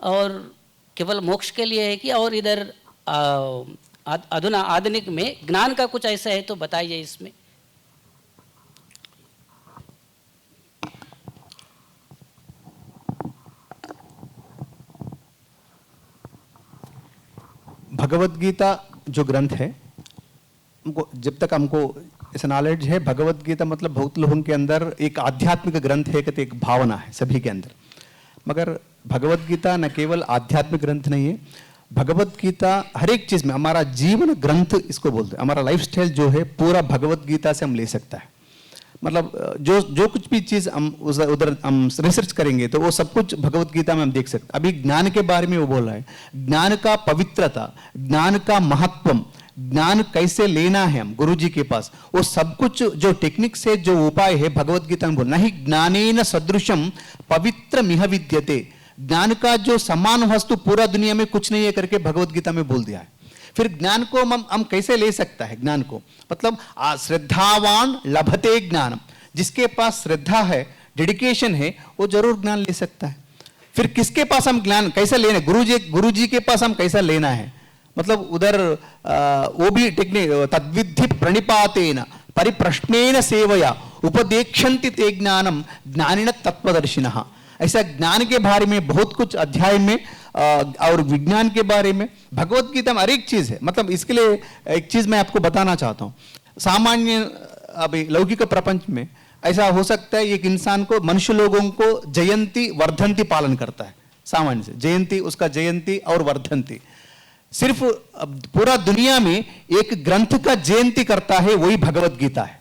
Speaker 8: और केवल मोक्ष के लिए है कि और इधर अधुना आधुनिक में ज्ञान का कुछ ऐसा है तो बताइए इसमें।
Speaker 1: भगवत गीता जो ग्रंथ है, हमको जब तक हमको ऐसा नॉलेज है, भगवत गीता मतलब बहुत लोगों के अंदर एक आध्यात्मिक ग्रंथ है, कहते एक भावना है सभी के अंदर। मगर भगवत गीता न केवल आध्यात्मिक ग्रंथ नहीं है, भगवत गीता हर एक चीज में हमारा जीवन ग्रंथ इसको बोलते हैं। हमारा लाइफस्टाइल जो है पूरा भगवत गीता से हम ले सकता है। मतलब जो कुछ भी चीज हम उधर हम रिसर्च करेंगे तो वो सब कुछ भगवत गीता में हम देख सकते हैं। अभी ज्ञान के बारे में वो बोल रहा है, ज्ञान का पवित्रता, ज्ञान का महत्व, ज्ञान कैसे लेना है हम गुरु जी के पास, वो सब कुछ जो टेक्निक से जो उपाय है भगवत गीता में बोलना ही ज्ञानेन सदृशम पवित्र मिह विद्यते। ज्ञान का जो समान वस्तु पूरा दुनिया में कुछ नहीं है करके भगवत गीता में बोल दिया है। फिर ज्ञान को हम कैसे ले सकता है ज्ञान को, मतलब श्रद्धावान लभते ज्ञानम, जिसके पास श्रद्धा है, डेडिकेशन है, वो जरूर ज्ञान ले सकता है। फिर किसके पास हम ज्ञान कैसे लेना, गुरु जी के पास हम कैसा लेना है, मतलब उधर वो भी टेक्निक तद्विधि प्रणिपातेन परिप्रश्नेन सेवया उपदेक्षन्ति ते ज्ञानम ज्ञानिन तत्वदर्शिनः। ऐसा ज्ञान के बारे में बहुत कुछ अध्याय में और विज्ञान के बारे में भगवत गीता में हर एक चीज है। मतलब इसके लिए एक चीज मैं आपको बताना चाहता हूँ। सामान्य अभी लौकिक प्रपंच में ऐसा हो सकता है एक इंसान को, मनुष्य लोगों को जयंती वर्धंती पालन करता है, सामान्य से जयंती, उसका जयंती और वर्धंती। सिर्फ पूरा दुनिया में एक ग्रंथ का जयंती करता है, वही भगवत गीता है।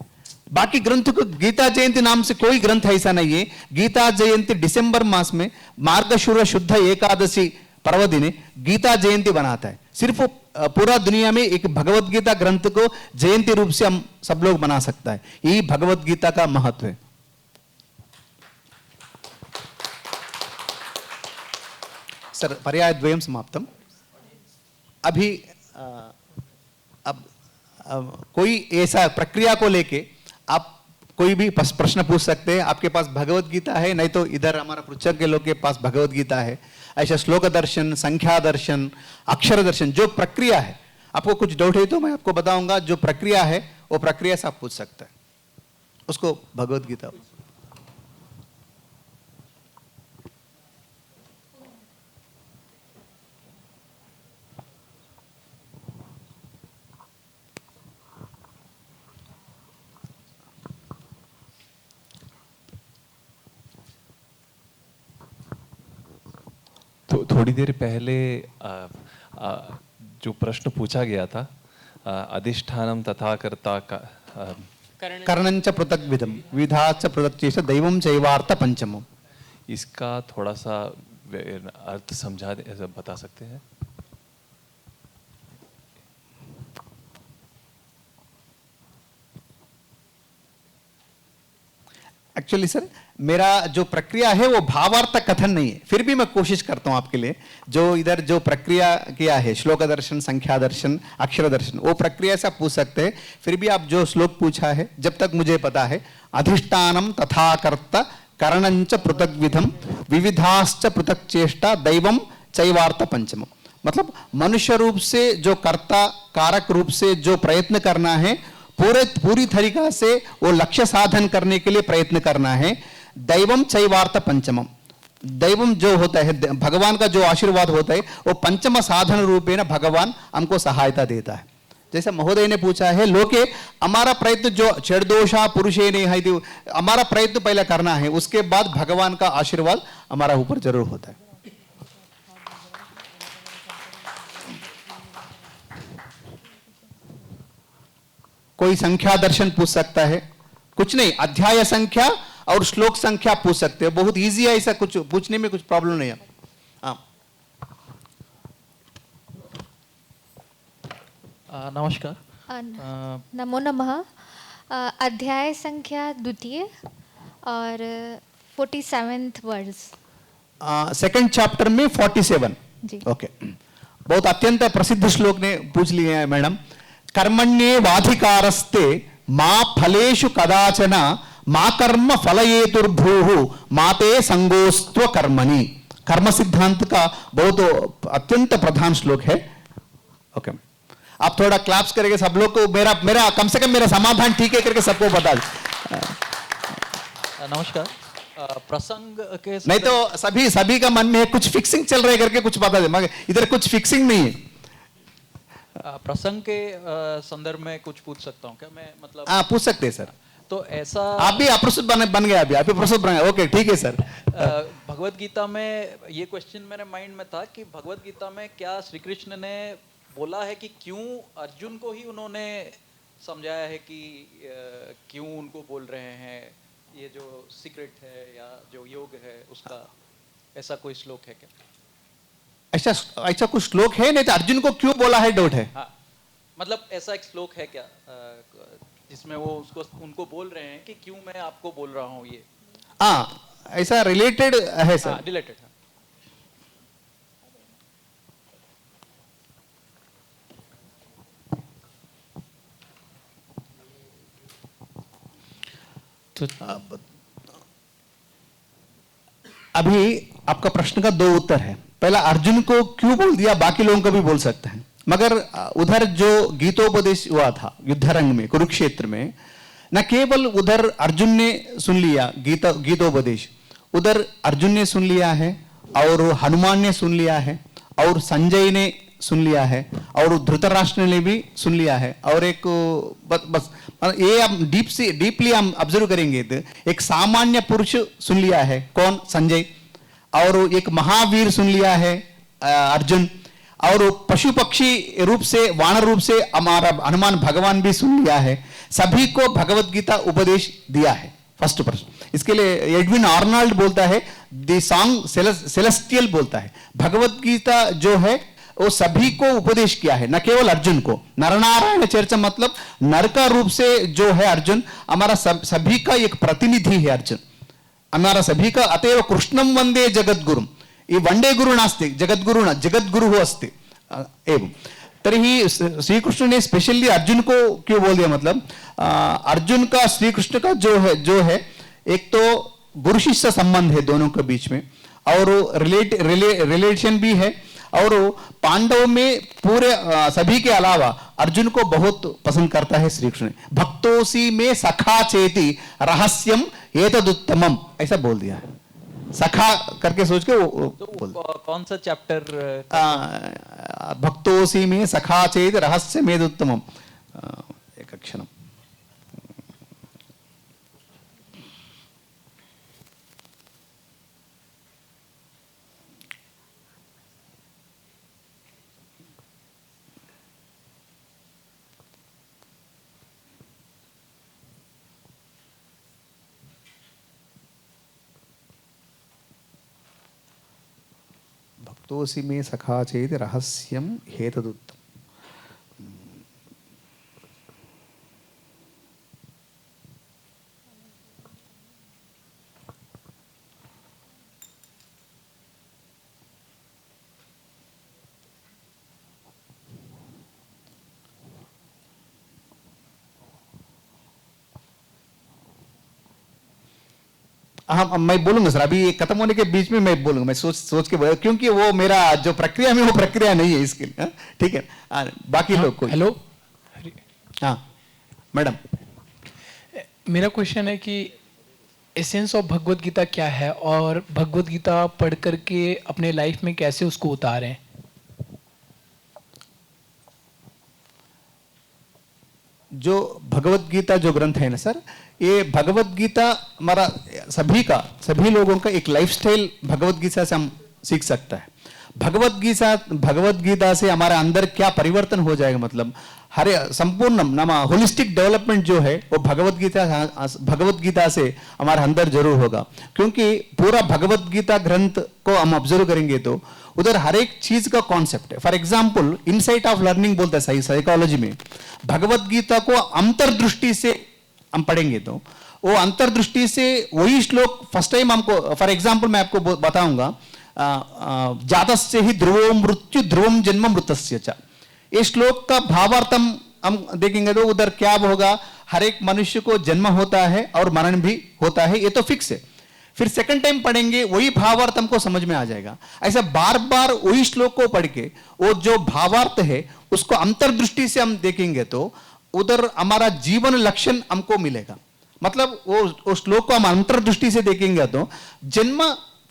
Speaker 1: बाकी ग्रंथ को गीता जयंती नाम से कोई ग्रंथ ऐसा नहीं है। गीता जयंती दिसंबर मास में मार्गशीर्ष शुद्ध एकादशी पर्व दिन गीता जयंती बनाता है। सिर्फ पूरा दुनिया में एक भगवत गीता ग्रंथ को जयंती रूप से हम सब लोग बना सकता है। यही भगवत गीता का महत्व है। सर पर्याय द्वयम समाप्तम। अभी अब कोई ऐसा प्रक्रिया को लेके आप कोई भी प्रश्न पूछ सकते हैं। आपके पास भगवत गीता है, नहीं तो इधर हमारा पृच्छक के लोग के पास भगवत गीता है। ऐसा श्लोक दर्शन, संख्या दर्शन, अक्षर दर्शन, जो प्रक्रिया है, आपको कुछ डाउट है तो मैं आपको बताऊंगा। जो प्रक्रिया है वो प्रक्रिया से आप पूछ सकते हैं, उसको भगवत गीता।
Speaker 10: तो थोड़ी देर पहले जो प्रश्न पूछा गया था, अधिष्ठानम तथा कर्ता का
Speaker 1: कर्णंच पृथक विधम विधाच पृथक चेष्ट दैवम चैवार्थ पंचमम,
Speaker 10: इसका थोड़ा सा अर्थ समझा बता सकते हैं?
Speaker 1: एक्चुअली सर मेरा जो प्रक्रिया है वो भावार्थ कथन नहीं है, फिर भी मैं कोशिश करता हूं आपके लिए। जो इधर जो प्रक्रिया किया है, श्लोक दर्शन, संख्या दर्शन, अक्षर दर्शन, वो प्रक्रिया से आप पूछ सकते हैं। फिर भी आप जो श्लोक पूछा है, जब तक मुझे पता है, अधिष्ठानम तथा कर्ता कर्णंच पृथक विधम विविधाश्च पृथक चेष्टा दैवम चैवार्थ पंचम, मतलब मनुष्य रूप से जो कर्ता कारक रूप से जो प्रयत्न करना है, पूरी तरीका से वो लक्ष्य साधन करने के लिए प्रयत्न करना है। दैवम चैवार्थ पंचमम, दैवम जो होता है, भगवान का जो आशीर्वाद होता है, वो पंचम साधन रूपेण भगवान हमको सहायता देता है। जैसे महोदय ने पूछा है, लोके हमारा प्रयत्न जो षड्दोषा पुरुषे ने है, हमारा प्रयत्न पहले करना है, उसके बाद भगवान का आशीर्वाद हमारा ऊपर जरूर होता है। कोई संख्या दर्शन पूछ सकता है, कुछ नहीं, अध्याय संख्या और श्लोक संख्या पूछ सकते हो, बहुत इजी है, ऐसा कुछ पूछने में कुछ प्रॉब्लम नहीं है।
Speaker 11: नमस्कार।
Speaker 12: नमो नमः। अध्याय संख्या द्वितीय और 47th वर्ड्स।
Speaker 1: सेकंड चैप्टर में 47। ओके, बहुत अत्यंत प्रसिद्ध श्लोक ने पूछ लिए हैं मैडम। कर्मण्येवाधिकारस्ते मा फलेषु कदाचन मा कर्म फलयेतुर्भूः माते संगोस्त्व कर्मणि, कर्म सिद्धांत का बहुत अत्यंत प्रधान श्लोक है। ओके, आप थोड़ा क्लैप्स करेंगे सब लोग को, मेरा कम से कम मेरा समाधान ठीक है करके सबको बता दे।
Speaker 11: नमस्कार। प्रसंग के
Speaker 1: नहीं तो सभी का मन में है कुछ फिक्सिंग चल रहा है करके कुछ बता दे, मगर इधर कुछ फिक्सिंग नहीं है।
Speaker 11: प्रसंग के संदर्भ में कुछ पूछ सकता हूँ क्या मैं, मतलब?
Speaker 1: पूछ सकते हैं सर।
Speaker 11: तो ऐसा
Speaker 1: आप भी अप्रस्तुत बन गए, अभी आप भी प्रस्तुत बन गए। ओके, ठीक है सर।
Speaker 11: भगवत गीता में ये क्वेश्चन मेरे माइंड में था कि भगवत गीता में क्या श्री कृष्ण ने बोला है कि क्यों अर्जुन को ही उन्होंने समझाया है कि क्यों उनको बोल रहे हैं, ये जो सीक्रेट है या जो योग है उसका, ऐसा कोई श्लोक है क्या?
Speaker 1: ऐसा कुछ श्लोक है नहीं तो अर्जुन को क्यों बोला है, डाउट है।
Speaker 11: हाँ, मतलब ऐसा एक श्लोक है क्या जिसमें वो उनको बोल रहे हैं कि क्यों मैं आपको बोल रहा हूँ ये?
Speaker 1: हाँ, ऐसा रिलेटेड है सर।
Speaker 11: रिलेटेड है।
Speaker 1: तो अभी आपका प्रश्न का दो उत्तर है। पहला, अर्जुन को क्यों बोल दिया, बाकी लोगों को भी बोल सकते हैं, मगर उधर जो गीतोपदेश हुआ था युद्धरंग में, कुरुक्षेत्र में, न केवल उधर अर्जुन ने सुन लिया गीतोपदेश, उधर अर्जुन ने सुन लिया है और हनुमान ने सुन लिया है और संजय ने सुन लिया है और धृतराष्ट्र ने भी सुन लिया है। और एक बस ये हम डीपली हम ऑब्जर्व करेंगे तो एक सामान्य पुरुष सुन लिया है, कौन? संजय। और एक महावीर सुन लिया है अर्जुन, और पशु पक्षी रूप से, वानर रूप से हमारा हनुमान भगवान भी सुन लिया है। सभी को भगवत गीता उपदेश दिया है। फर्स्ट प्रश्न, इसके लिए एडविन आर्नल्ड बोलता है द सॉन्ग सेलेस्टियल बोलता है, भगवत गीता जो है वो सभी को उपदेश किया है, न केवल अर्जुन को। नरनारायण चर्चा मतलब नर का रूप से जो है अर्जुन, हमारा सभी का एक प्रतिनिधि है अर्जुन, हमारा सभी का। अतएव कृष्णम वंदे जगद्गुरुम, ये वंदे गुरु नास्ति जगद्गुरु न जगद्गुरु अस्ति एवं। तर्हि श्री कृष्ण ने स्पेशली अर्जुन को क्यों बोल दिया, मतलब अर्जुन का श्री कृष्ण का जो है एक तो गुरु शिष्य संबंध है दोनों के बीच में, और रिलेशन भी है, और पांडव में पूरे सभी के अलावा अर्जुन को बहुत पसंद करता है श्री कृष्ण। भक्तोसी में सखा चेति रहस्यम एतदुत्तमम, ऐसा बोल दिया है। सखा करके सोच के वो बोल।
Speaker 11: कौन सा चैप्टर?
Speaker 1: भक्तोसी में सखा चेत रहस्यम एतदुत्तमम, एक क्षणम। भक्तोसी में सखा चेत रहस्यम हेतदुत्तम। हाँ, मैं बोलूंगा सर, अभी खत्म होने के बीच में मैं बोलूंगा, मैं सोच के बोलूंगा, क्योंकि वो मेरा जो प्रक्रिया में वो प्रक्रिया नहीं है इसके लिए। ठीक है, बाकी लोग को।
Speaker 13: हेलो,
Speaker 1: हाँ मैडम,
Speaker 13: मेरा क्वेश्चन है कि एसेंस ऑफ भगवत गीता क्या है और भगवत गीता पढ़ करके अपने लाइफ में कैसे उसको उतारें?
Speaker 1: जो भगवत गीता जो ग्रंथ है ना सर, ये भगवत गीता हमारा सभी लोगों का एक लाइफस्टाइल भगवत गीता से हम सीख सकता है। भगवत गीता से हमारे अंदर क्या परिवर्तन हो जाएगा, मतलब हर संपूर्ण नामा होलिस्टिक डेवलपमेंट जो है वो भगवत गीता से हमारे अंदर जरूर होगा। क्योंकि पूरा भगवत गीता ग्रंथ को हम ऑब्जर्व करेंगे तो उधर हर एक चीज का कॉन्सेप्ट है। For example insight of learning बोलता है सही साइकोलॉजी में, भगवत गीता को अंतर्दृष्टि से हम पढ़ेंगे तो वो अंतर्दृष्टि से वही श्लोक फर्स्ट टाइम हमको, फॉर एग्जाम्पल मैं आपको बताऊंगा, जातस्य ही ध्रुवो मृत्यु ध्रुवम जन्म मृतस्य च, ये श्लोक का भावार्थम हम देखेंगे तो उधर क्या होगा, हर एक मनुष्य को जन्म होता है और मरण भी होता है, ये तो फिक्स है। फिर सेकंड टाइम पढ़ेंगे वही भावार्थ हमको समझ में आ जाएगा। ऐसा बार बार वही श्लोक को पढ़ के वो जो भावार्थ है उसको अंतर्दृष्टि से हम देखेंगे तो उधर हमारा जीवन लक्षण हमको मिलेगा। मतलब वो श्लोक को हम अंतर्दृष्टि से देखेंगे तो जन्म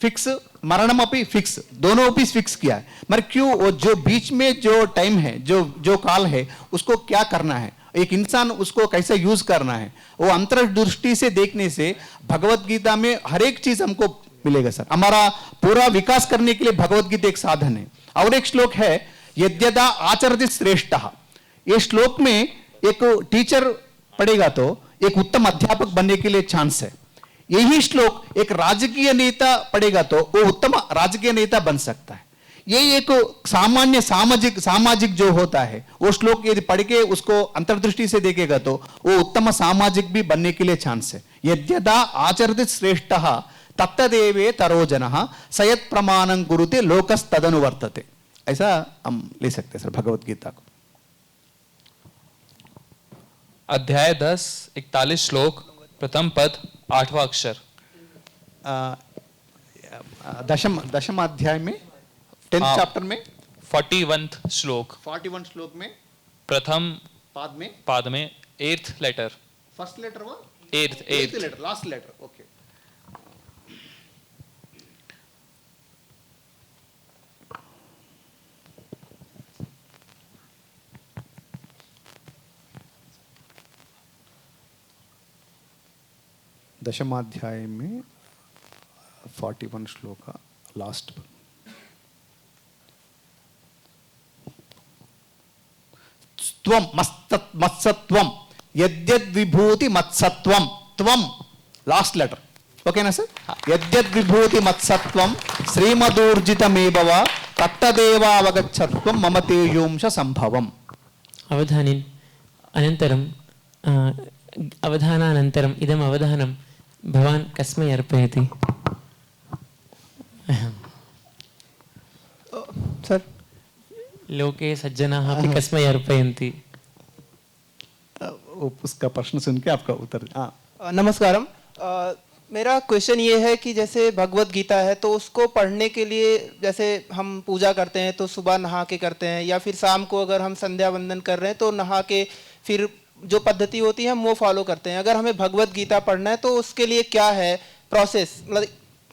Speaker 1: फिक्स, मरणम अपनी फिक्स, दोनों भी फिक्स किया है। मगर क्यों वो जो बीच में जो टाइम है, जो काल है, उसको क्या करना है, एक इंसान उसको कैसे यूज करना है, वो अंतर्दृष्टि से देखने से भगवत गीता में हर एक चीज हमको मिलेगा सर। हमारा पूरा विकास करने के लिए भगवत गीता एक साधन है। और एक श्लोक है, यद्यदा आचरति श्रेष्ठः। ये श्लोक में एक टीचर पढ़ेगा तो एक उत्तम अध्यापक बनने के लिए चांस है। यही श्लोक एक राजकीय नेता पढ़ेगा तो वो उत्तम राजकीय नेता बन सकता है। ये एक सामान्य सामाजिक जो होता है, वो श्लोक यदि पढ़ के उसको अंतर्दृष्टि से देखेगा तो वो उत्तम सामाजिक भी बनने के लिए चांस है। यद्यदा आचरति श्रेष्ठः तत्तदेवे तरो जनः सयत् प्रमाणं कुरुते लोकस्तदनुवर्तते। ऐसा हम ले सकते हैं सर भगवत गीता को।
Speaker 10: अध्याय 10 41 श्लोक प्रथम पद 8वां अक्षर।
Speaker 1: दशम अध्याय में 10th चैप्टर में
Speaker 10: 41 श्लोक
Speaker 1: 41 श्लोक में
Speaker 10: प्रथम
Speaker 1: पाद में
Speaker 10: 8th लेटर।
Speaker 1: फर्स्ट लेटर वो
Speaker 10: 8th
Speaker 1: letter, last letter. Okay, दशमाध्याय में 41 श्लोक लास्ट। त्वं मत्सत्वं यद्यद् विभूति मत्सत्वं, त्वं लास्ट लेटर। ओके ना सर? यद्यद् विभूति मत्सत्वं श्रीमदूर्जितमेव वा तत्तदेवावगच्छत्वं मम तेजोंश संभवम्।
Speaker 4: अवधानेन अनन्तरं अवधानानन्तरम् इदम् अवधानं भवान् कस्मै अर्पयति?
Speaker 1: सर,
Speaker 4: लोके सज्जनाः अपि कस्मै अर्पयन्ति?
Speaker 1: उसका प्रश्न सुन के आपका उत्तर।
Speaker 14: नमस्कारम। मेरा क्वेश्चन ये है कि जैसे भगवत गीता है तो उसको पढ़ने के लिए जैसे हम पूजा करते हैं तो सुबह नहा के करते हैं, या फिर शाम को अगर हम संध्या वंदन कर रहे हैं तो नहा के फिर जो पद्धति होती है हम वो फॉलो करते हैं। अगर हमें भगवत गीता पढ़ना है तो उसके लिए क्या है प्रोसेस? मतलब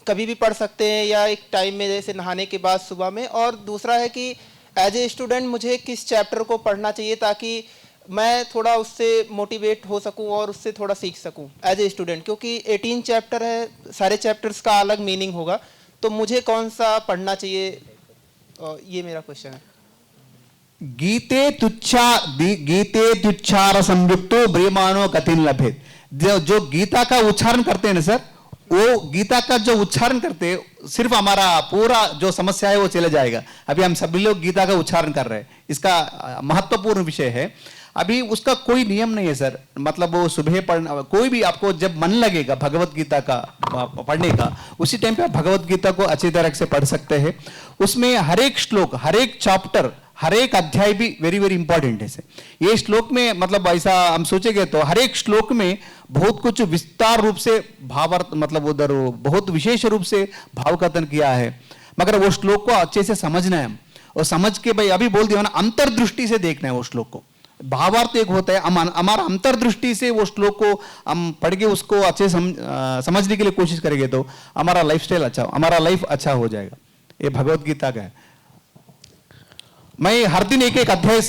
Speaker 14: कभी भी पढ़ सकते हैं या एक टाइम में जैसे नहाने के बाद सुबह में? और दूसरा है कि एज ए स्टूडेंट मुझे किस चैप्टर को पढ़ना चाहिए ताकि मैं थोड़ा उससे मोटिवेट हो सकूं और उससे थोड़ा सीख सकूं एज ए स्टूडेंट, क्योंकि 18 चैप्टर है, सारे चैप्टर्स का अलग मीनिंग होगा, तो मुझे कौन सा पढ़ना चाहिए? ये मेरा क्वेश्चन है।
Speaker 1: गीते तुच्छार संयुक्तो ब्रीमानो गतिन लभेत। जो गीता का उच्चारण करते हैं ना सर, वो गीता का जो उच्चारण करते हैं सिर्फ हमारा पूरा जो समस्या है वो चले जाएगा। अभी हम सभी लोग गीता का उच्चारण कर रहे हैं, इसका महत्वपूर्ण विषय है। अभी उसका कोई नियम नहीं है सर, मतलब वो सुबह पढ़ना, कोई भी आपको जब मन लगेगा भगवत गीता का पढ़ने का, उसी टाइम पे आप भगवत गीता को अच्छी तरह से पढ़ सकते हैं। उसमें हर एक श्लोक, हर एक चैप्टर, हर एक अध्याय भी वेरी वेरी इंपॉर्टेंट है सर। ये श्लोक में मतलब ऐसा हम सोचेंगे तो हर एक श्लोक में बहुत कुछ विस्तार रूप से भावार्थ, मतलब उधर बहुत विशेष रूप से भाव कथन किया है, मगर वो श्लोक को अच्छे से समझना है। और समझ के भाई अभी बोल दिया ना, अंतर्दृष्टि से देखना है वो श्लोक को। भावार्थ एक होता है, हमारा अंतर्दृष्टि से वो श्लोक को हम पढ़ के उसको अच्छे समझने के लिए कोशिश करेंगे तो हमारा लाइफस्टाइल अच्छा, हमारा लाइफ अच्छा हो जाएगा। ये भगवत गीता का है। मैं हर दिन एक एक अध्याय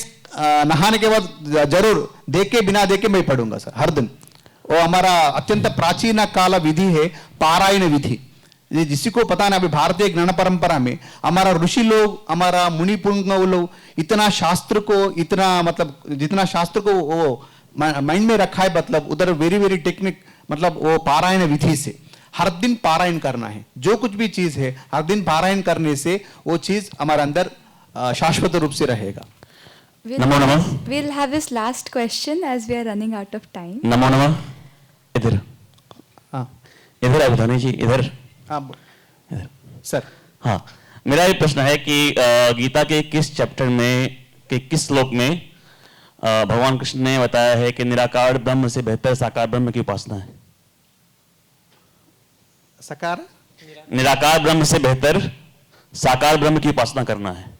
Speaker 1: नहाने के बाद जरूर देख के, बिना देख के मैं पढ़ूंगा सर हर दिन। वो हमारा अत्यंत प्राचीन काल विधि है पारायण विधि, जिसी को पता ना, अभी भारतीय ज्ञान परंपरा में हमारा ऋषि लोग, हमारा मुनि पुंगव लोग इतना शास्त्र को, इतना मतलब जितना शास्त्र को वो माइंड में रखा है, मतलब उधर वेरी वेरी टेक्निक, मतलब वो पारायण विधि से हर दिन पारायण करना है। जो कुछ भी चीज है हर दिन पारायण करने से वो चीज हमारे अंदर शाश्वत रूप से रहेगा।
Speaker 15: नमो नमः।
Speaker 16: We'll have this last question as we are running out of time.
Speaker 15: नमो नमः। इधर, इधर अवधानी जी, इधर।
Speaker 1: सर,
Speaker 15: हाँ, मेरा ये प्रश्न है कि गीता के किस चैप्टर में, के किस श्लोक में भगवान कृष्ण ने बताया है कि निराकार ब्रह्म से बेहतर साकार ब्रह्म की उपासना है?
Speaker 1: साकार,
Speaker 15: निराकार ब्रह्म से बेहतर साकार ब्रह्म की उपासना करना है।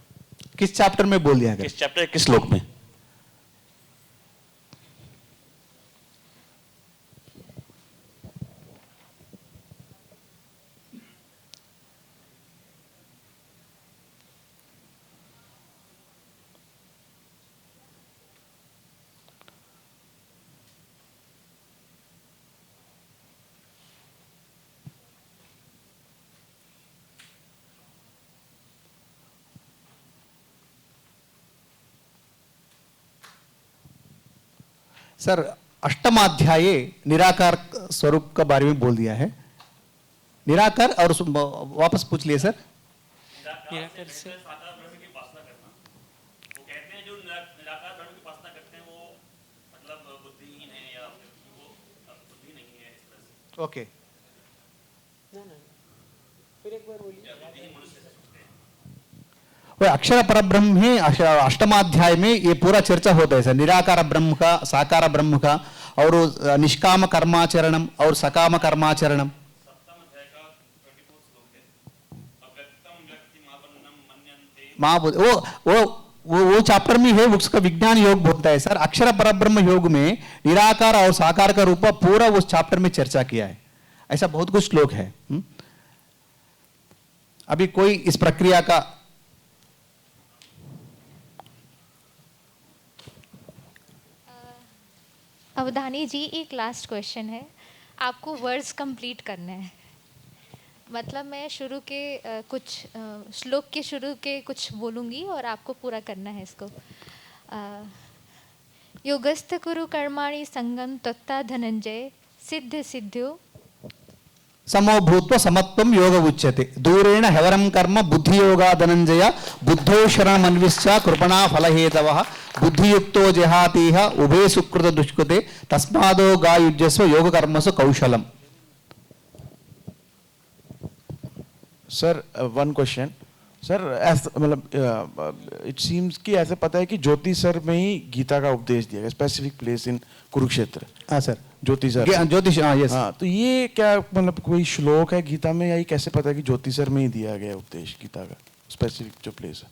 Speaker 1: किस चैप्टर में बोल दिया है?
Speaker 15: किस चैप्टर, किस श्लोक में?
Speaker 1: सर अष्टमाध्याय निराकार स्वरूप का बारे में बोल दिया है। निराकार और वापस पूछ लिए सर।
Speaker 4: निराकार से
Speaker 1: ओके वो अक्षर परब्रह्म है। अष्टमाध्याय में ये पूरा चर्चा होता है सर, निराकार ब्रह्म का, साकार ब्रह्म का, और निष्काम कर्माचरणम और सकाम कर्माचरणम। वो चैप्टर में है, उसका विज्ञान योग बोलता है सर। अक्षर परब्रह्म योग में निराकार और साकार का रूप पूरा उस चैप्टर में चर्चा किया है। ऐसा बहुत कुछ श्लोक है। अभी कोई इस प्रक्रिया का
Speaker 12: अवधानी जी, एक लास्ट क्वेश्चन है। आपको वर्ड्स कंप्लीट करने हैं, मतलब मैं शुरू के कुछ श्लोक के शुरू के कुछ बोलूँगी और आपको पूरा करना है इसको। योगस्थ कुरु कर्माणि संगम तत्ता धनंजय सिद्ध सिद्ध्यो
Speaker 1: समो भूत्वा समत्वं योग उच्यते दूरेण हेवरं कर्म बुद्धि योगा धनंजय बुद्धो शरणमन्विश्च कृपणा फलहेतवः बुद्धियुक्तो जहातीह उभे सुकृत दुष्कृते तस्मादो गायुज्यस्व योग कर्मसु कौशलम।
Speaker 17: सर वन क्वेश्चन सर, मतलब इट सीम्स कि ऐसे पता है कि ज्योति सर में ही गीता का उपदेश दिया गया, स्पेसिफिक प्लेस इन कुरुक्षेत्र।
Speaker 1: हाँ सर,
Speaker 17: ज्योति सर,
Speaker 1: ज्योतिष, हाँ यस।
Speaker 17: हाँ, तो ये क्या मतलब कोई श्लोक है गीता में, या ये कैसे पता है कि ज्योति सर में ही दिया गया उपदेश गीता का स्पेसिफिक जो प्लेस है?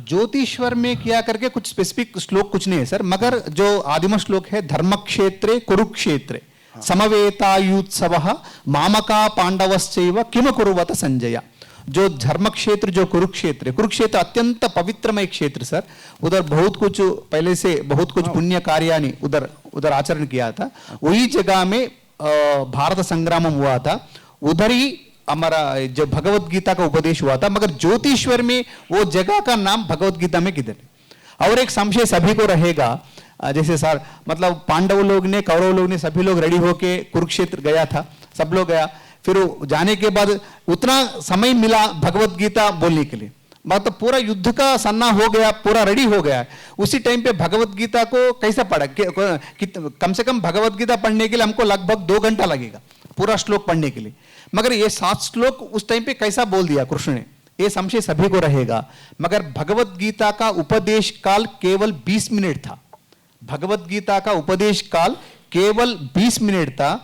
Speaker 1: ज्योतिश्वर में किया करके कुछ स्पेसिफिक श्लोक कुछ नहीं है सर, मगर जो आदिम श्लोक है धर्मक्षेत्रे कुरुक्षेत्रे समवेतायुत्सवः मामका पांडवश्चैव किम कुरुवत संजय। जो धर्म क्षेत्र जो कुरुक्षेत्र, कुरुक्षेत्र अत्यंत पवित्रमय क्षेत्र सर। उधर बहुत कुछ पहले से बहुत कुछ पुण्य कार्यानि उधर आचरण किया था। वही जगह में भारत संग्राम हुआ था, उधर ही हमारा जो भगवत गीता का उपदेश हुआ था। मगर ज्योतिश्वर में वो जगह का नाम भगवत गीता में किधर है? और एक संशय सभी को रहेगा, जैसे सर मतलब पांडव लोग ने, कौरव लोग ने, सभी लोग रेडी होके कुरुक्षेत्र गया था, सब लोग गया। फिर जाने के बाद उतना समय मिला भगवत गीता बोलने के लिए, मतलब पूरा युद्ध का सन्ना हो गया, पूरा रेडी हो गया। उसी टाइम पे भगवत गीता को कैसे पढ़ा? कम से कम भगवत गीता पढ़ने के लिए हमको लगभग 2 घंटा लगेगा पूरा श्लोक पढ़ने के लिए। मगर ये 7 श्लोक उस टाइम पे कैसा बोल दिया कृष्ण ने, ये संशय सभी को रहेगा। मगर भगवत गीता का उपदेश काल केवल 20 मिनट था। भगवत गीता का उपदेश काल केवल 20 मिनट था।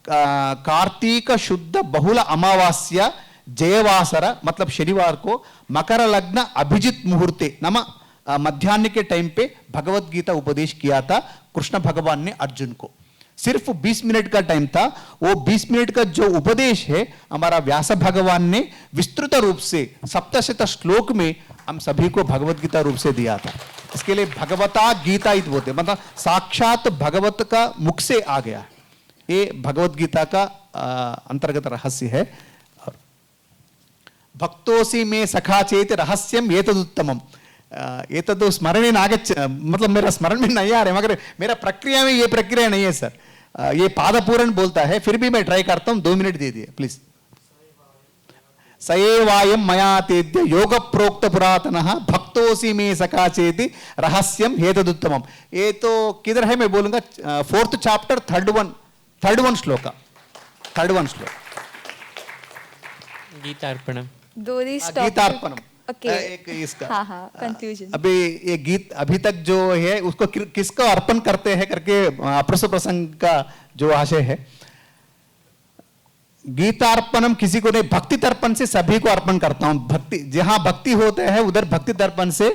Speaker 1: कार्तिक शुद्ध बहुल अमावास्या जयवासर मतलब शनिवार को मकर लग्न अभिजित मुहूर्ते नाम मध्याह्न के टाइम पे भगवत गीता उपदेश किया था कृष्ण भगवान ने अर्जुन को। सिर्फ 20 मिनट का टाइम था। वो 20 मिनट का जो उपदेश है हमारा व्यास भगवान ने विस्तृत रूप से 700 श्लोक में हम सभी को भगवत गीता रूप से दिया था। इसके लिए भगवता गीता इत बोलते, मतलब साक्षात भगवत का मुख से आ गया। ये भगवत गीता का अंतर्गत रहस्य है। भक्तोसी में सखा चेत रहस्यम एतदुत्तमम। एतद स्मरण नागच्छ, मतलब मेरा स्मरण में नहीं आ रहा है, मगर मेरा प्रक्रिया में ये प्रक्रिया नहीं है सर। ये पादपूरण बोलता है, फिर भी मैं ट्राई करता हूं। 2 मिनट दे दिए प्लीज। सएवायम मया तेद्य योग प्रोक्त पुरातनः भक्तोसी में सखा चेति रहस्यम हेतदुत्तमम। ये तो किधर है मैं बोलूंगा, 4th chapter 3rd one shloka, 3rd one श्लोक
Speaker 4: गीतार्पणम।
Speaker 1: गीतार्पणम एक इसका
Speaker 16: कंक्लूजन।
Speaker 1: अभी ये गीत अभी तक जो है उसको किसको अर्पण करते हैं करके अप्रस प्रसंग का जो आशय है। गीतार्पणम किसी को नहीं, भक्ति तर्पण से सभी को अर्पण करता हूं। भक्ति जहां भक्ति होते हैं उधर भक्ति तर्पण से,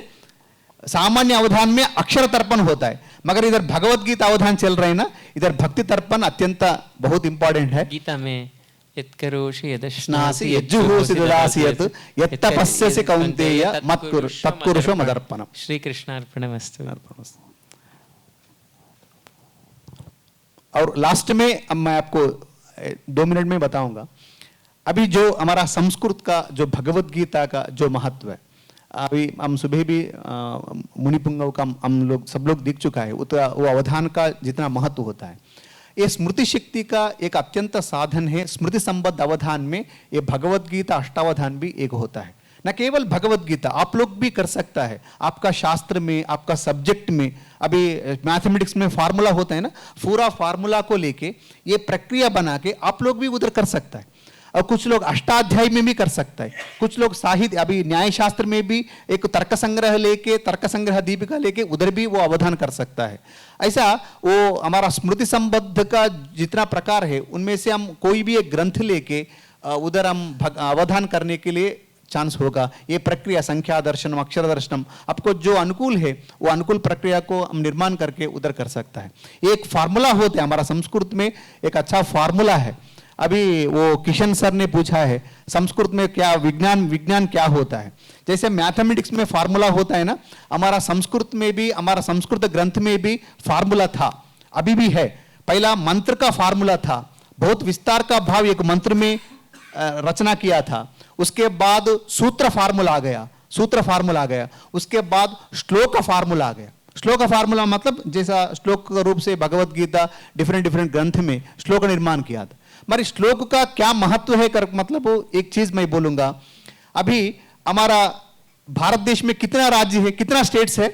Speaker 1: सामान्य अवधान में अक्षर तर्पण होता है, मगर इधर भगवत गीता अवधान चल रहे हैं ना, इधर भक्ति तर्पण अत्यंत बहुत इंपॉर्टेंट है।
Speaker 4: गीता में यत्करोषि
Speaker 1: यदश्नासि यज्जुहोसि ददासि यत् यत्तपस्यसि कौन्तेय तत्कुरुष्व मदर्पणम्।
Speaker 4: श्री कृष्णार्पणमस्तु।
Speaker 1: और लास्ट में अब मैं आपको 2 मिनट में बताऊंगा। अभी जो हमारा संस्कृत का जो भगवत गीता का जो महत्व है, अभी हम सुबह भी मुनिपुंगव का हम लोग सब लोग दिख चुका है, वो अवधान का जितना महत्व होता है। ये स्मृति शक्ति का एक अत्यंत साधन है। स्मृति संबद्ध अवधान में ये भगवत गीता अष्टावधान भी एक होता है। न केवल भगवत गीता, आप लोग भी कर सकता है। आपका शास्त्र में, आपका सब्जेक्ट में, अभी मैथमेटिक्स में फार्मूला होता है ना, पूरा फार्मूला को लेके ये प्रक्रिया बना के आप लोग भी उधर कर सकता है। और कुछ लोग अष्टाध्यायी में भी कर सकता है, कुछ लोग साहित्य, अभी न्याय शास्त्र में भी एक तर्क संग्रह लेके, तर्क संग्रह दीपिका लेके उधर भी वो अवधान कर सकता है। ऐसा वो हमारा स्मृति संबद्ध का जितना प्रकार है, उनमें से हम कोई भी एक ग्रंथ लेके उधर हम अवधान करने के लिए चांस होगा। ये प्रक्रिया संख्या दर्शनम, अक्षर दर्शनम, आपको जो अनुकूल है वो अनुकूल प्रक्रिया को हम निर्माण करके उधर कर सकता है। एक फार्मूला होता है हमारा संस्कृत में, एक अच्छा फार्मूला है। अभी वो किशन सर ने पूछा है संस्कृत में क्या विज्ञान क्या होता है। जैसे मैथमेटिक्स में फार्मूला होता है ना, हमारा संस्कृत में भी, हमारा संस्कृत ग्रंथ में भी फार्मूला था, अभी भी है। पहला मंत्र का फार्मूला था, बहुत विस्तार का भाव एक मंत्र में रचना किया था। उसके बाद सूत्र फार्मूला आ गया, सूत्र फार्मूला आ गया। उसके बाद श्लोक का फार्मूला आ गया। श्लोक का फार्मूला मतलब जैसा श्लोक रूप से भगवत गीता डिफरेंट ग्रंथ में श्लोक का निर्माण किया था। मगर श्लोक का क्या महत्व है मतलब वो एक चीज मैं बोलूंगा। अभी हमारा भारत देश में कितना राज्य है, कितना स्टेट्स है?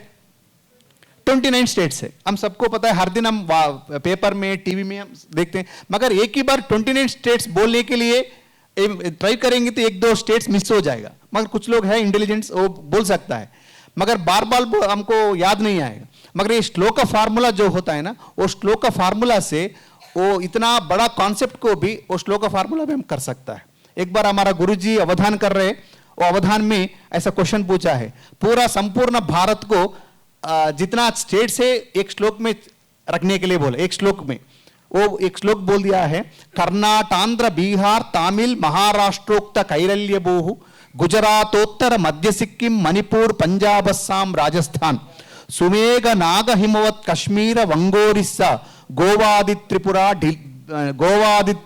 Speaker 1: 29 स्टेट्स है। हम सबको पता है, हर दिन हम पेपर में, टीवी में हम देखते हैं। मगर एक ही बार 29 स्टेट्स बोलने के लिए ट्राई करेंगे तो 1-2 स्टेट्स मिस हो जाएगा। मगर कुछ लोग हैं इंटेलिजेंस, वो बोल सकता है, मगर बार बार हमको याद नहीं आएगा। मगर ये श्लोक का फार्मूला जो होता है ना, वो श्लोक का फार्मूला से वो इतना बड़ा कॉन्सेप्ट को भी वो श्लोक का फार्मूला भी हम कर सकता है। एक बार हमारा गुरुजी अवधान कर रहे, वो अवधान में ऐसा क्वेश्चन पूछा है, पूरा संपूर्ण भारत को जितना स्टेट से एक श्लोक में रखने के लिए बोले। एक श्लोक में वो एक श्लोक बोल दिया है, कर्नाटांध्र बिहार तमिल महाराष्ट्रोक्त कैरल्य भूहु गुजरातोत्तर मध्य सिक्किम मणिपुर पंजाब अस्साम राजस्थान सुमेघ नाग हिमवत कश्मीर वंगोरिस्सा गोवादि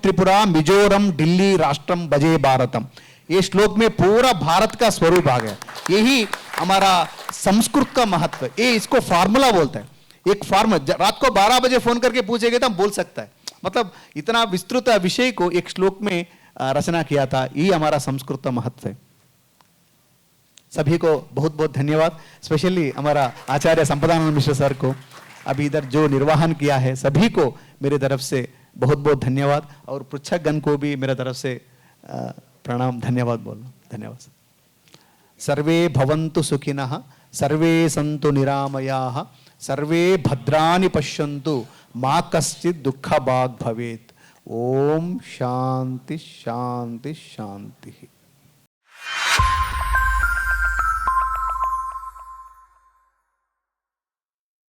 Speaker 1: त्रिपुरा मिजोरम दिल्ली राष्ट्रम भजे भारतम। ये श्लोक में पूरा भारत का स्वरूप आ गया। यही हमारा संस्कृत का महत्व, ये इसको फार्मूला बोलता है। एक फार्मूला, रात को 12 बजे फोन करके पूछेंगे तो हम बोल सकता है। मतलब इतना विस्तृत विषय को एक श्लोक में रचना किया था। यही हमारा संस्कृत का महत्व है। सभी को बहुत बहुत धन्यवाद। स्पेशली हमारा आचार्य संपदानंद मिश्र सर को अभी इधर जो निर्वाहन किया है, सभी को मेरे तरफ से बहुत बहुत धन्यवाद। और पृच्छकगण को भी मेरे तरफ से प्रणाम, धन्यवाद बोलो। धन्यवाद। सर्वे भवन्तु सुखिनः, सर्वे सन्तु निरामयाः, सर्वे भद्राणि पश्यन्तु, मा कश्चित् दुःखभाग् भवेत्। ओम शांति शांति शांति।